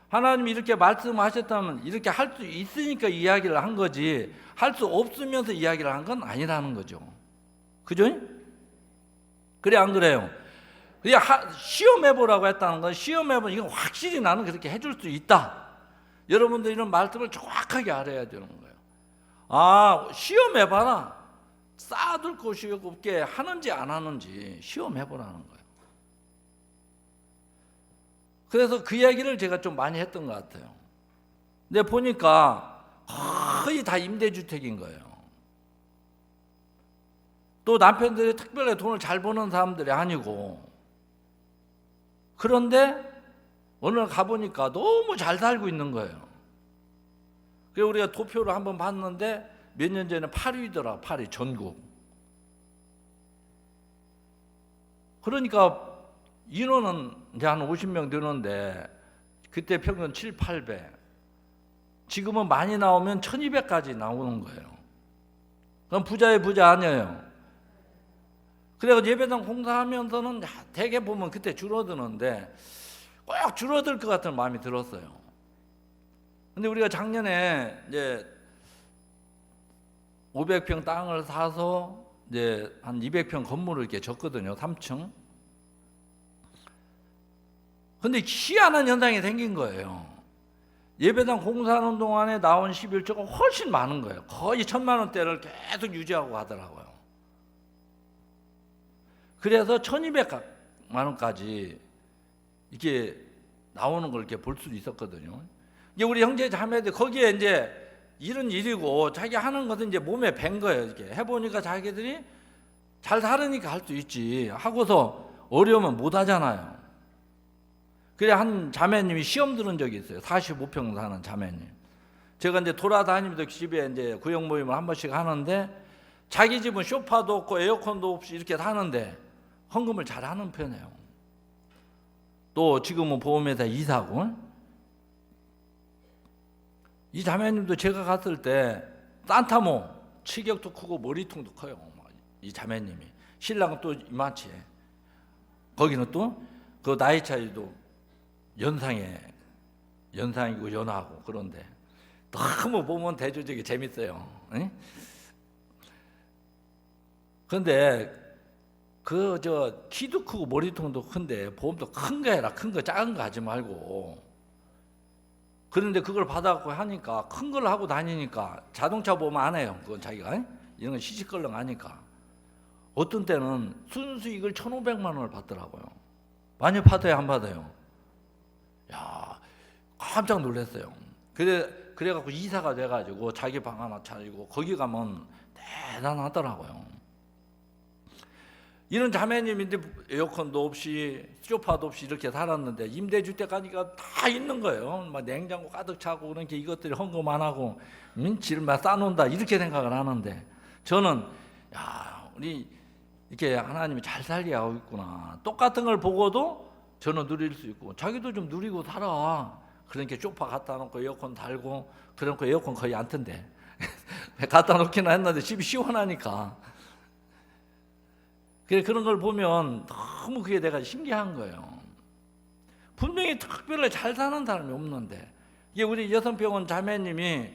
하나님이 이렇게 말씀하셨다면 이렇게 할 수 있으니까 이야기를 한 거지 할 수 없으면서 이야기를 한 건 아니라는 거죠. 그죠? 그래 안 그래요? 그냥 시험해보라고 했다는 건 시험해보면 이건 확실히 나는 그렇게 해줄 수 있다. 여러분들 이런 말씀을 정확하게 알아야 되는 거예요. 아, 시험해봐라. 쌓아둘 곳이 없게 하는지 안 하는지 시험해보라는 거예요. 그래서 그 얘기를 제가 좀 많이 했던 것 같아요. 근데 보니까 거의 다 임대주택인 거예요. 또 남편들이 특별히 돈을 잘 버는 사람들이 아니고 그런데 어느 날 가보니까 너무 잘 살고 있는 거예요. 그래서 우리가 도표를 한번 봤는데 몇 년 전에 8위더라. 8위 전국. 그러니까 인원은 이제 한 50명 되는데 그때 평균 7, 800. 지금은 많이 나오면 1200까지 나오는 거예요. 그럼 부자의 부자 아니에요. 그래서 예배당 공사하면서는 대개 보면 그때 줄어드는데 꼭 줄어들 것 같은 마음이 들었어요. 근데 우리가 작년에 이제 500평 땅을 사서 이제 한 200평 건물을 이렇게 졌거든요. 3층. 근데 희한한 현상이 생긴 거예요. 예배당 공사하는 동안에 나온 11조가 훨씬 많은 거예요. 거의 1000만 원대를 계속 유지하고 가더라고요. 그래서 1200만 원까지 이렇게 나오는 걸 이렇게 볼 수도 있었거든요. 이제 우리 형제 자매들 거기에 이제 일은 일이고 자기 하는 것은 이제 몸에 밴 거예요. 이렇게 해보니까 자기들이 잘 살으니까 할 수 있지 하고서 어려우면 못 하잖아요. 그래 한 자매님이 시험 들은 적이 있어요. 45평 사는 자매님. 제가 이제 돌아다니면서 집에 이제 구역 모임을 한 번씩 하는데 자기 집은 소파도 없고 에어컨도 없이 이렇게 사는데 헌금을 잘 하는 편이에요. 또 지금은 보험회사 이사고. 이 자매님도 제가 갔을 때 산타모 체격도 크고 머리통도 커요. 이 자매님이. 신랑은 또 이마치. 거기는 또 그 나이 차이도 연상이고 연하고 그런데 너무 보면 대조적이 재밌어요. 그런데 그 키도 크고 머리통도 큰데 보험도 큰 거 해라. 큰 거 작은 거 하지 말고. 그런데 그걸 받아갖고 하니까 큰 걸 하고 다니니까 자동차 보험 안 해요. 그건 자기가 이런 건 시시껄렁 하니까. 어떤 때는 순수익을 1,500만 원을 받더라고요. 많이 받아요, 안 받아요? 야, 깜짝 놀랐어요. 그래갖고 이사가 돼가지고 자기 방 하나 차리고 거기 가면 대단하더라고요. 이런 자매님인데 에어컨도 없이 소파도 없이 이렇게 살았는데 임대주택 가니까 다 있는 거예요. 막 냉장고 가득 차고 그런 게 이것들이 헌금 안 하고 집을 싸놓는다 이렇게 생각을 하는데 저는 야, 우리 이렇게 하나님이 잘 살게 하고 있구나. 똑같은 걸 보고도 저는 누릴 수 있고 자기도 좀 누리고 살아. 그러니까 소파 갖다 놓고 에어컨 달고 그러니까 에어컨 거의 안 튼대. 갖다 놓기는 했는데 집이 시원하니까. 그런 걸 보면 너무 그게 내가 신기한 거예요. 분명히 특별히 잘 사는 사람이 없는데 이게 우리 여성병원 자매님이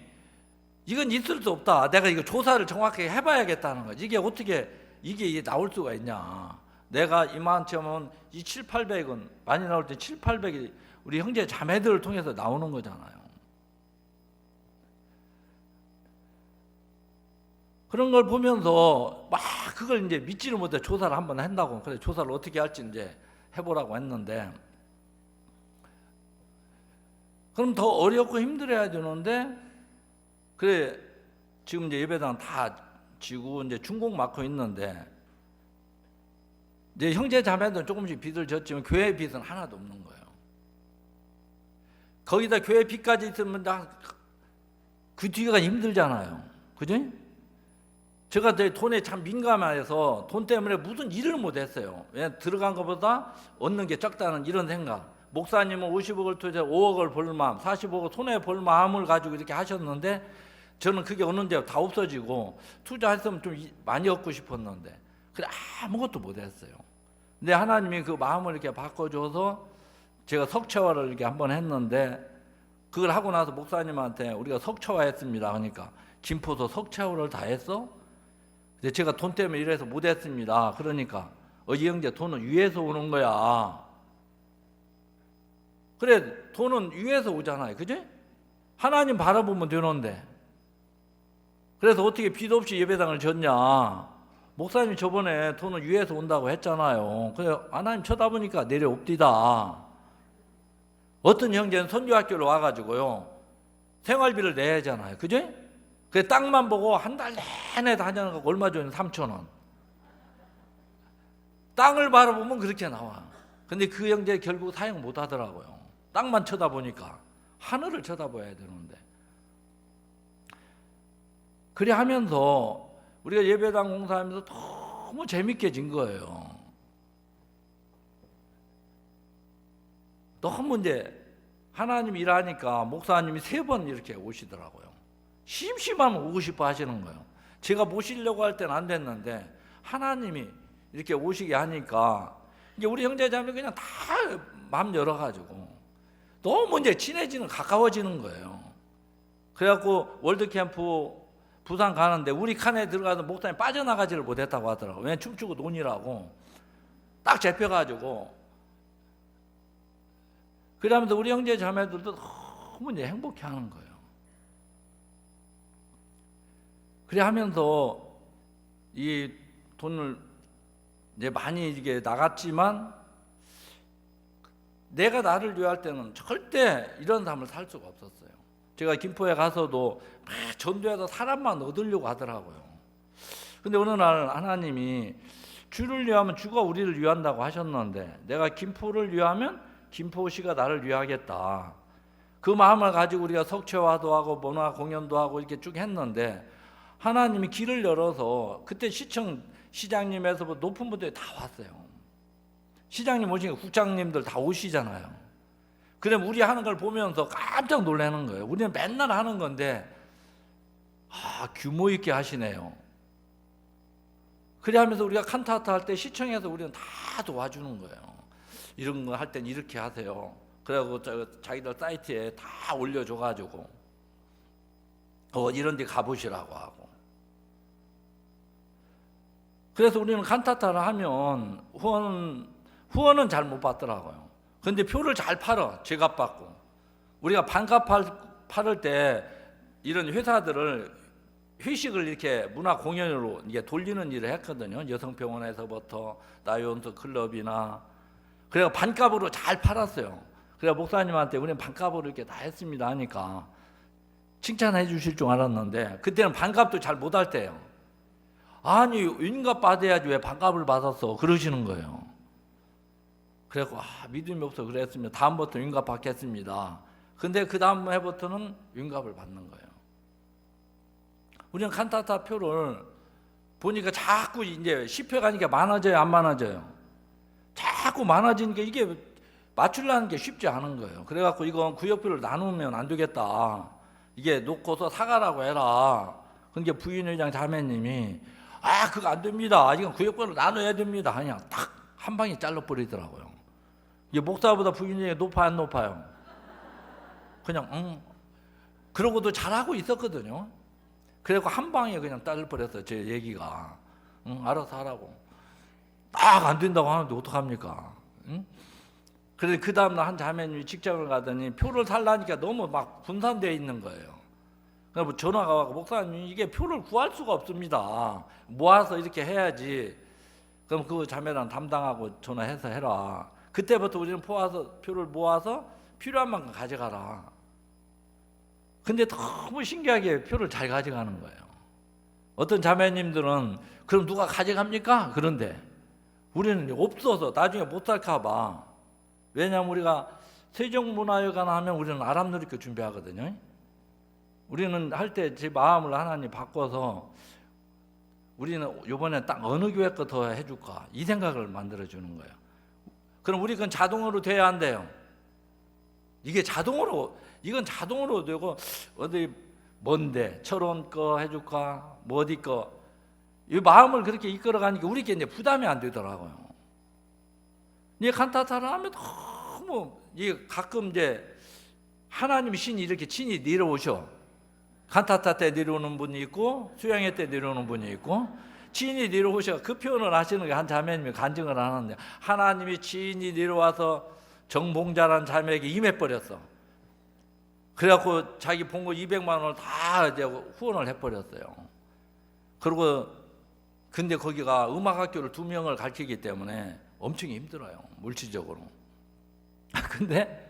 이건 있을 수 없다. 내가 이거 조사를 정확하게 해봐야겠다는 거지. 이게 어떻게 이게 나올 수가 있냐. 내가 이만치면 이 7, 800은 많이 나올 때 7, 800이 우리 형제 자매들을 통해서 나오는 거잖아요. 그런 걸 보면서 막 그걸 이제 믿지를 못해 조사를 한번 한다고. 그래 조사를 어떻게 할지 이제 해보라고 했는데 그럼 더 어렵고 힘들어야 되는데 그래 지금 이제 예배당 다 지고 이제 중공 맡고 있는데 이제 형제 자매들은 조금씩 빚을 졌지만 교회 빚은 하나도 없는 거예요. 거기다 교회 빚까지 있으면 그 뒤가 힘들잖아요. 그죠? 제가 돈에 참 민감해서 돈 때문에 무슨 일을 못했어요. 왜 들어간 것보다 얻는 게 적다는 이런 생각. 목사님은 50억을 투자 5억을 벌 마음, 40억을 손해 볼 마음을 가지고 이렇게 하셨는데 저는 그게 없는데 다 없어지고 투자했으면 좀 많이 얻고 싶었는데 그래 아무것도 못했어요. 근데 하나님이 그 마음을 이렇게 바꿔줘서 제가 석채화를 이렇게 한번 했는데 그걸 하고 나서 목사님한테 우리가 석채화했습니다 하니까 김포서 석채화를 다 했어? 근데 제가 돈 때문에 이래서 못했습니다. 그러니까 이 형제 돈은 위에서 오는 거야. 그래 돈은 위에서 오잖아요. 그지? 하나님 바라보면 되는데 그래서 어떻게 빚 없이 예배당을 졌냐. 목사님 저번에 돈은 위에서 온다고 했잖아요. 그래 하나님 쳐다보니까 내려옵디다. 어떤 형제는 선교학교로 와가지고요 생활비를 내야 하잖아요. 그죠? 그 땅만 보고 한 달 내내 다녀는 거 얼마 전에 3,000원. 땅을 바라보면 그렇게 나와. 근데 그 형제 결국 사용 못 하더라고요. 땅만 쳐다보니까 하늘을 쳐다봐야 되는데. 그래 하면서 우리가 예배당 공사하면서 너무 재밌게 진 거예요. 너무 이제 하나님 일하니까 목사님이 3번 이렇게 오시더라고요. 심심하면 오고 싶어 하시는 거예요. 제가 모시려고 할 때는 안 됐는데 하나님이 이렇게 오시게 하니까 이제 우리 형제자매 그냥 다 마음 열어가지고 너무 이제 친해지는 가까워지는 거예요. 그래갖고 월드캠프 부산 가는데 우리 칸에 들어가서 목사님 빠져나가지를 못했다고 하더라고요. 왜냐면 춤추고 논이라고 딱 잡혀가지고 그러면서 우리 형제 자매들도 너무 이제 행복해하는 거예요. 그래 하면서 이 돈을 이제 많이 이게 나갔지만 내가 나를 위할 때는 절대 이런 삶을 살 수가 없었어요. 제가 김포에 가서도 막 전도해서 사람만 얻으려고 하더라고요. 근데 어느 날 하나님이 주를 위하면 주가 우리를 위한다고 하셨는데 내가 김포를 위하면 김포시가 나를 위하겠다. 그 마음을 가지고 우리가 석채화도 하고 문화 공연도 하고 이렇게 쭉 했는데 하나님이 길을 열어서 그때 시장님에서 높은 분들이 다 왔어요. 시장님 오시니까 국장님들 다 오시잖아요. 그럼 우리 하는 걸 보면서 깜짝 놀라는 거예요. 우리는 맨날 하는 건데 규모 있게 하시네요. 그래 하면서 우리가 칸타타 할 때 시청에서 우리는 다 도와주는 거예요. 이런 거 할 땐 이렇게 하세요. 그래갖고 자기들 사이트에 다 올려줘가지고 이런 데 가보시라고 하고 그래서 우리는 칸타타를 하면 후원은 잘 못 받더라고요. 근데 표를 잘 팔아. 제값 받고. 우리가 반값 팔을 때 이런 회사들을 회식을 이렇게 문화 공연으로 이게 돌리는 일을 했거든요. 여성병원에서부터 나이온스 클럽이나. 그래서 반값으로 잘 팔았어요. 그래서 목사님한테 우리는 반값으로 이렇게 다 했습니다 하니까 칭찬해 주실 줄 알았는데 그때는 반값도 잘 못 할 때예요. 아니 윈값 받아야지 왜 반값을 받았어 그러시는 거예요. 그래서 믿음이 없어 그랬습니다. 다음부터 윈값 받겠습니다. 근데 그 다음 해부터는 윈값을 받는 거예요. 우리는 칸타타 표를 보니까 자꾸 이제 10회 가니까 많아져요, 안 많아져요? 자꾸 많아지니까 이게 맞추려는 게 쉽지 않은 거예요. 그래갖고 이건 구역표를 나누면 안 되겠다. 이게 놓고서 사가라고 해라. 그러니까 부인회장 자매님이 그거 안 됩니다. 이건 구역표를 나눠야 됩니다. 그냥 딱 한 방에 잘라버리더라고요. 이게 목사보다 부인회장이 높아요, 안 높아요? 그냥 그러고도 잘하고 있었거든요. 그래서 한 방에 그냥 잘라버렸어요. 제 얘기가. 알아서 하라고. 딱 안 된다고 하는데 어떡합니까? 그래서 그 다음날 한 자매님이 직장을 가더니 표를 살라니까 너무 막 분산되어 있는 거예요. 그래서 전화가 와서 목사님 이게 표를 구할 수가 없습니다. 모아서 이렇게 해야지. 그럼 그 자매랑 담당하고 전화해서 해라. 그때부터 우리는 표를 모아서 필요한 만큼 가져가라. 근데 너무 신기하게 표를 잘 가져가는 거예요. 어떤 자매님들은 그럼 누가 가져갑니까? 그런데 우리는 없어서 나중에 못 살까 봐. 왜냐하면 우리가 세종문화회관 하면 우리는 아람누리교 준비하거든요. 우리는 할 때 제 마음을 하나님 바꿔서 우리는 이번에 딱 어느 교회 거 더 해줄까 이 생각을 만들어주는 거예요. 그럼 우리 건 자동으로 돼야 한대요. 이건 자동으로 되고 어디 뭔데 철원 거 해줄까 뭐 어디 거 이 마음을 그렇게 이끌어가니까 우리께 이제 부담이 안 되더라고요. 이 칸타타를 하면 너무 이 가끔 이제 하나님 신이 이렇게 친히 내려오셔. 칸타타 때 내려오는 분이 있고 수양회 때 내려오는 분이 있고 친히 내려오셔. 그 표현을 하시는 게 한 자매님이 간증을 하는데 하나님이 친히 내려와서 정봉자라는 자매에게 임해버렸어. 그래갖고 자기 본 거 200만 원을 다 이제 후원을 해버렸어요. 그리고 근데 거기가 음악학교를 2명을 가르치기 때문에 엄청 힘들어요. 물질적으로. 근데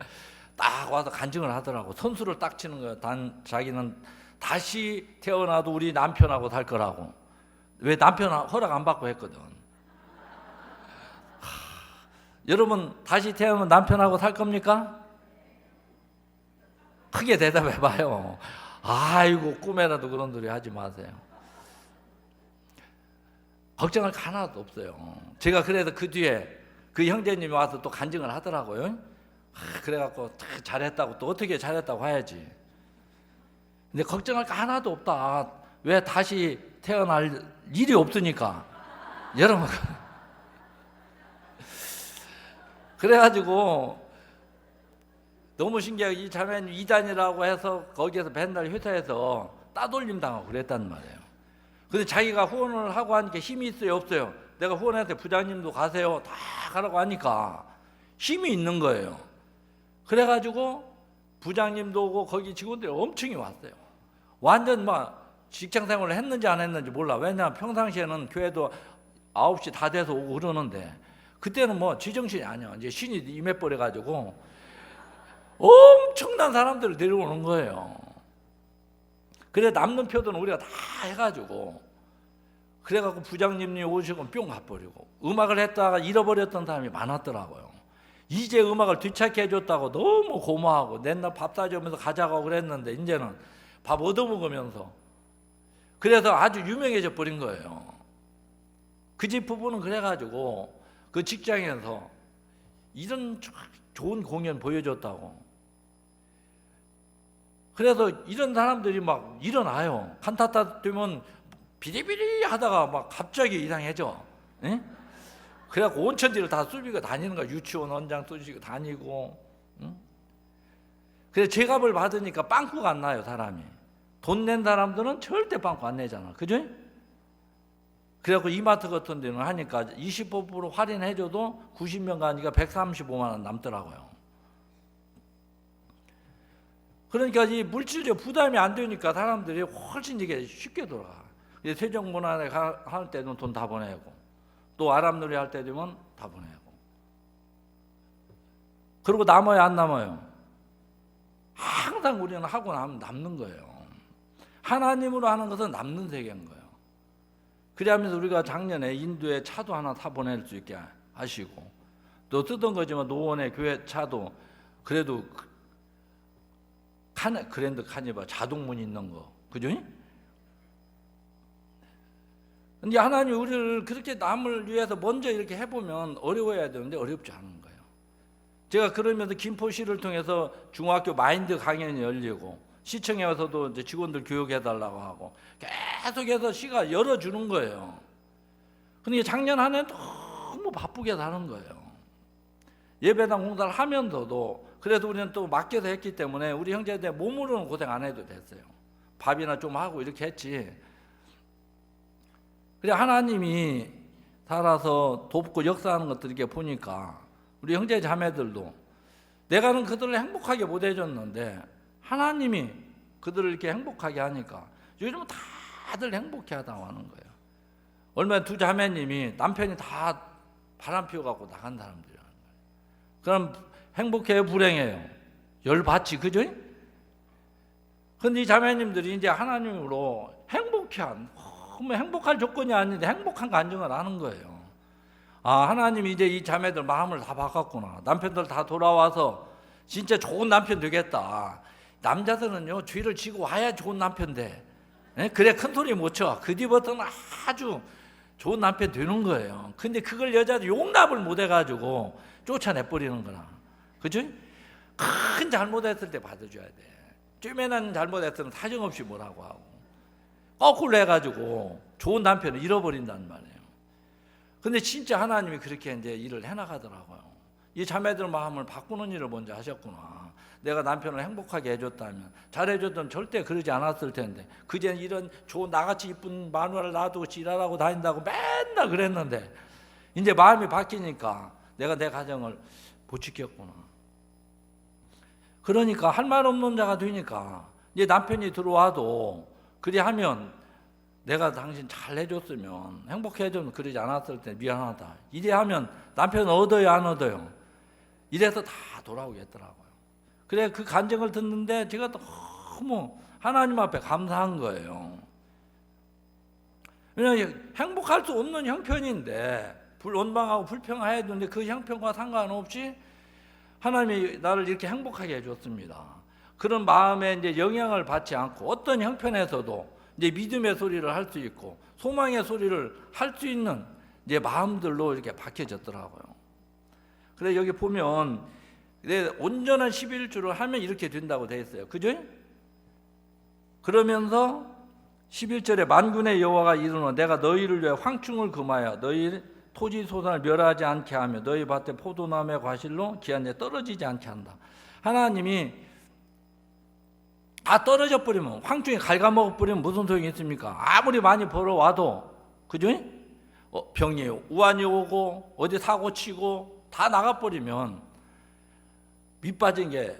딱 와서 간증을 하더라고. 선수를 딱 치는 거예요. 자기는 다시 태어나도 우리 남편하고 살 거라고. 왜 남편 허락 안 받고 했거든. 여러분 다시 태어나면 남편하고 살 겁니까? 크게 대답해 봐요. 아이고 꿈에라도 그런 소리 하지 마세요. 걱정할 거 하나도 없어요. 제가 그래서 그 뒤에 그 형제님이 와서 또 간증을 하더라고요. 그래갖고 잘했다고 또 어떻게 잘했다고 해야지. 근데 걱정할 거 하나도 없다. 왜 다시 태어날 일이 없으니까. 여러분 그래가지고 너무 신기하게 이 자매님 이단이라고 해서 거기에서 맨날 회사에서 따돌림 당하고 그랬단 말이에요. 근데 자기가 후원을 하고 하니까 힘이 있어요, 없어요? 내가 후원한테 부장님도 가세요, 다 가라고 하니까 힘이 있는 거예요. 그래가지고 부장님도 오고 거기 직원들이 엄청 왔어요. 완전 막 직장 생활을 했는지 안 했는지 몰라. 왜냐하면 평상시에는 교회도 9시 다 돼서 오고 그러는데 그때는 뭐 지정신이 아니야. 이제 신이 임해버려가지고 엄청난 사람들을 데려오는 거예요. 그래 남는 표들은 우리가 다 해가지고 그래갖고 부장님이 오시고 뿅 가버리고 음악을 했다가 잃어버렸던 사람이 많았더라고요. 이제 음악을 뒤찾게 해줬다고 너무 고마워하고 맨날 밥 사주면서 가자고 그랬는데 이제는 밥 얻어먹으면서 그래서 아주 유명해져 버린 거예요. 그 집 부부는 그래가지고 그 직장에서 이런 좋은 공연 보여줬다고. 그래서 이런 사람들이 막 일어나요. 칸타타 되면 비리비리 하다가 막 갑자기 이상해져. 에? 그래갖고 온천지를 다 쑤비고 다니는 거야. 유치원 원장 쑤시고 다니고. 응? 그래서 제값을 받으니까 빵꾸가 안 나요, 사람이. 돈 낸 사람들은 절대 빵꾸 안 내잖아. 그죠? 그래갖고 이마트 같은 데는 하니까 25% 할인해줘도 90명 가니까 135만 원 남더라고요. 그러니까 이 물질적 부담이 안 되니까 사람들이 훨씬 이게 쉽게 돌아가. 세종문화회 할 때는 돈 다 보내고, 또 아람놀이 할 때 되면 다 보내고. 그리고 남아요, 안 남아요? 항상 우리는 하고 나면 남는 거예요. 하나님으로 하는 것은 남는 세계인 거예요. 그래야면서 우리가 작년에 인도에 차도 하나 타 보낼 수 있게 하시고, 또 쓰던 거지만 노원의 교회 차도 그래도 그랜드 카니발 자동문 있는 거, 그죠? 근데 하나님 우리를 그렇게 남을 위해서 먼저 이렇게 해보면 어려워야 되는데 어렵지 않은 거예요. 제가 그러면서 김포시를 통해서 중학교 마인드 강연이 열리고, 시청에 와서도 이제 직원들 교육해달라고 하고 계속해서 시가 열어주는 거예요. 근데 작년 한 해는 너무 바쁘게 사는 거예요. 예배당 공사를 하면서도. 그래도 우리는 또 맡겨서 했기 때문에 우리 형제들 몸으로는 고생 안 해도 됐어요. 밥이나 좀 하고 이렇게 했지. 그래 하나님이 살아서 돕고 역사하는 것들 이렇게 보니까 우리 형제 자매들도 내가는 그들을 행복하게 못 해줬는데 하나님이 그들을 이렇게 행복하게 하니까 요즘은 다들 행복해 하다고 하는 거예요. 얼마 전에 두 자매님이 남편이 다 바람 피워갖고 나간 사람들이라는 거예요. 그럼 행복해요, 불행해요? 열받지, 그죠? 근데 이 자매님들이 이제 하나님으로 행복할 조건이 아닌데 행복한 간증을 하는 거예요. 아, 하나님이 이제 이 자매들 마음을 다 바꿨구나. 남편들 다 돌아와서 진짜 좋은 남편 되겠다. 남자들은요, 죄를 지고 와야 좋은 남편 돼. 그래 큰 소리 못 쳐. 그 뒤부터는 아주 좋은 남편 되는 거예요. 근데 그걸 여자들 용납을 못 해가지고 쫓아내버리는 거나. 그죠? 큰 잘못했을 때 받아줘야 돼. 쪼매난 잘못했으면 사정없이 뭐라고 하고. 거꾸로 해가지고 좋은 남편을 잃어버린단 말이에요. 근데 진짜 하나님이 그렇게 이제 일을 해나가더라고요. 이 자매들 마음을 바꾸는 일을 먼저 하셨구나. 내가 남편을 행복하게 해줬다면, 잘해줬다면 절대 그러지 않았을 텐데, 그제는 이런 좋은 나같이 이쁜 마누라를 놔두고 지랄하고 다닌다고 맨날 그랬는데 이제 마음이 바뀌니까 내가 내 가정을 못 지켰구나. 그러니까 할 말 없는 자가 되니까 이제 남편이 들어와도 그리 하면 내가 당신 잘 해줬으면, 행복해 해줬으면 그러지 않았을 때 미안하다. 이래 하면 남편 얻어요, 안 얻어요? 이래서 다 돌아오겠더라고요. 그래 그 간증을 듣는데 제가 너무 하나님 앞에 감사한 거예요. 왜냐하면 행복할 수 없는 형편인데, 원망하고 불평해야 되는데 그 형편과 상관없이 하나님이 나를 이렇게 행복하게 해줬습니다. 그런 마음에 이제 영향을 받지 않고 어떤 형편에서도 이제 믿음의 소리를 할 수 있고 소망의 소리를 할 수 있는 이제 마음들로 이렇게 바뀌어졌더라고요. 그래서 여기 보면 온전한 11주를 하면 이렇게 된다고 되어 있어요. 그죠? 그러면서 11절에 만군의 여호와가 이르노 내가 너희를 위해 황충을 금하여 너희 토지 소산을 멸하지 않게 하며 너희 밭에 포도나무의 과실로 기한 데 떨어지지 않게 한다. 하나님이 다 떨어져 버리면, 황충이 갉아먹어 버리면 무슨 소용이 있습니까? 아무리 많이 벌어와도, 그죠? 병이 우환이 오고 어디 사고 치고 다 나가버리면 밑 빠진 게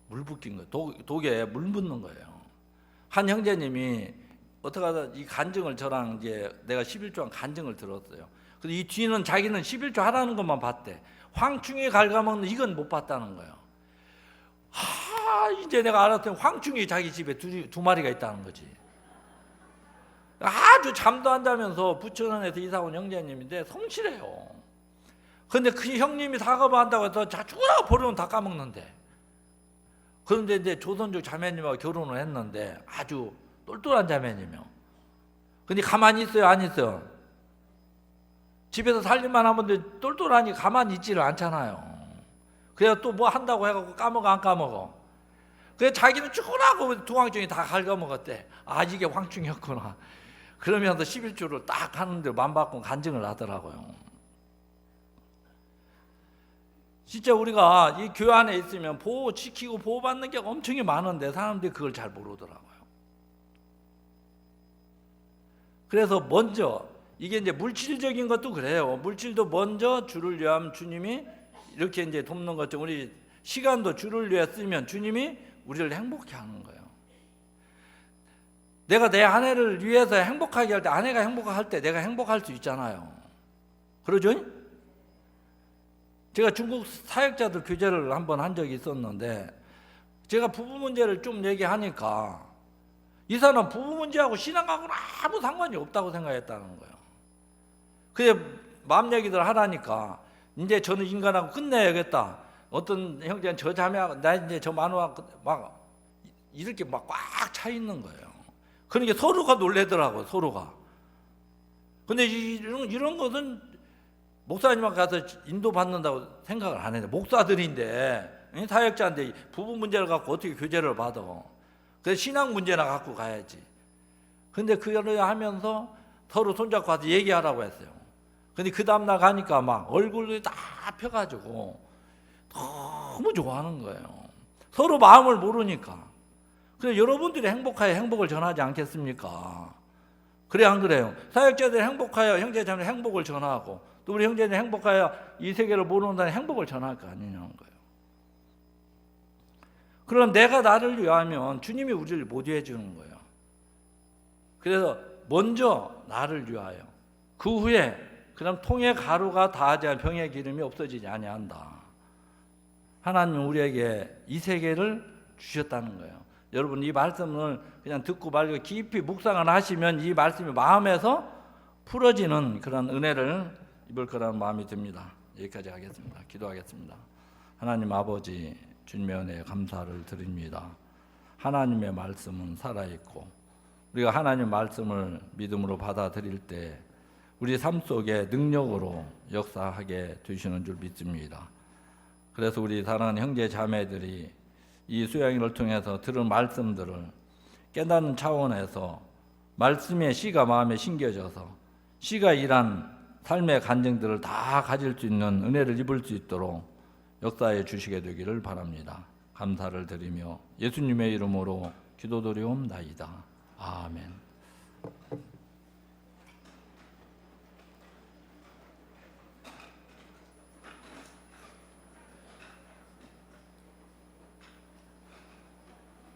물 붓긴 거예요. 독에 물 붓는 거예요. 한 형제님이 어떻게 하다 이 간증을 저랑 이제 내가 11조한 간증을 들었어요. 근데 이 뒤는 자기는 11조 하라는 것만 봤대. 황충이 갉아먹는 이건 못 봤다는 거예요. 이제 내가 알았더니 황충이 자기 집에 두 마리가 있다는 거지. 아주 잠도 안 자면서 부천에서 이사 온 형제님인데 성실해요. 근데 그 형님이 사과한다고 해서 죽으라고 버리면 다 까먹는데. 그런데 이제 조선족 자매님하고 결혼을 했는데 아주 똘똘한 자매님이요. 근데 가만히 있어요, 안 있어요? 집에서 살림만 하면 똘똘하니 가만히 있지를 않잖아요. 그래서 또 뭐 한다고 해갖고 까먹어, 안 까먹어? 그래서 자기는 죽으라고 두 황충이 다 갉아먹었대. 아, 이게 황충이었구나. 그러면서 11조를 딱 하는데 맘받고 간증을 하더라고요. 진짜 우리가 이 교회 안에 있으면 지키고 보호받는 게 엄청 많은데 사람들이 그걸 잘 모르더라고요. 그래서 먼저 이게 이제 물질적인 것도 그래요. 물질도 먼저 주를 위하면 주님이 이렇게 이제 돕는 것처럼 우리 시간도 주를 위해 쓰면 주님이 우리를 행복해 하는 거예요. 내가 내 아내를 위해서 행복하게 할 때, 아내가 행복할 때 내가 행복할 수 있잖아요. 그러죠? 제가 중국 사역자들 교제를 한번 한 적이 있었는데, 제가 부부 문제를 좀 얘기하니까 이 사람 부부 문제하고 신앙하고는 아무 상관이 없다고 생각했다는 거예요. 그게 마음 얘기들 하라니까 이제 저는 인간하고 끝내야겠다. 어떤 형제는 저 자매하고 나 이제 저 마누하고 막 이렇게 막 꽉 차 있는 거예요. 그러니까 서로가 놀래더라고요. 서로가. 근데 이런 것은 목사님한테 가서 인도받는다고 생각을 안 해요. 목사들인데 사역자인데 부부 문제를 갖고 어떻게 교제를 받아. 그래서 신앙 문제나 갖고 가야지. 근데 그걸 하면서 서로 손잡고 가서 얘기하라고 했어요. 근데 그 다음날 가니까 막 얼굴이 다 펴가지고 너무 좋아하는 거예요. 서로 마음을 모르니까. 그래서 여러분들이 행복하여 행복을 전하지 않겠습니까? 그래 안 그래요? 사역자들이 행복하여 형제자매 행복을 전하고 또 우리 형제는 행복하여 이 세계를 모르는 행복을 전할 거 아니냐는 거예요. 그럼 내가 나를 위하면 주님이 우리를 못 위해주는 거예요. 그래서 먼저 나를 위하여 그 후에 그럼 통에 가루가 닿지 않은 병의 기름이 없어지지 아니한다. 하나님 우리에게 이 세계를 주셨다는 거예요. 여러분 이 말씀을 그냥 듣고 말고 깊이 묵상을 하시면 이 말씀이 마음에서 풀어지는 그런 은혜를 입을 거라는 마음이 듭니다. 여기까지 하겠습니다. 기도하겠습니다. 하나님 아버지 주님의 은혜에 감사를 드립니다. 하나님의 말씀은 살아있고 우리가 하나님 말씀을 믿음으로 받아들일 때 우리 삶 속에 능력으로 역사하게 되시는 줄 믿습니다. 그래서 우리 사랑하는 형제 자매들이 이 수양일을 통해서 들은 말씀들을 깨닫는 차원에서 말씀의 씨가 마음에 심겨져서 씨가 일한 삶의 간증들을 다 가질 수 있는 은혜를 입을 수 있도록 역사해 주시게 되기를 바랍니다. 감사를 드리며 예수님의 이름으로 기도드리옵나이다. 아멘.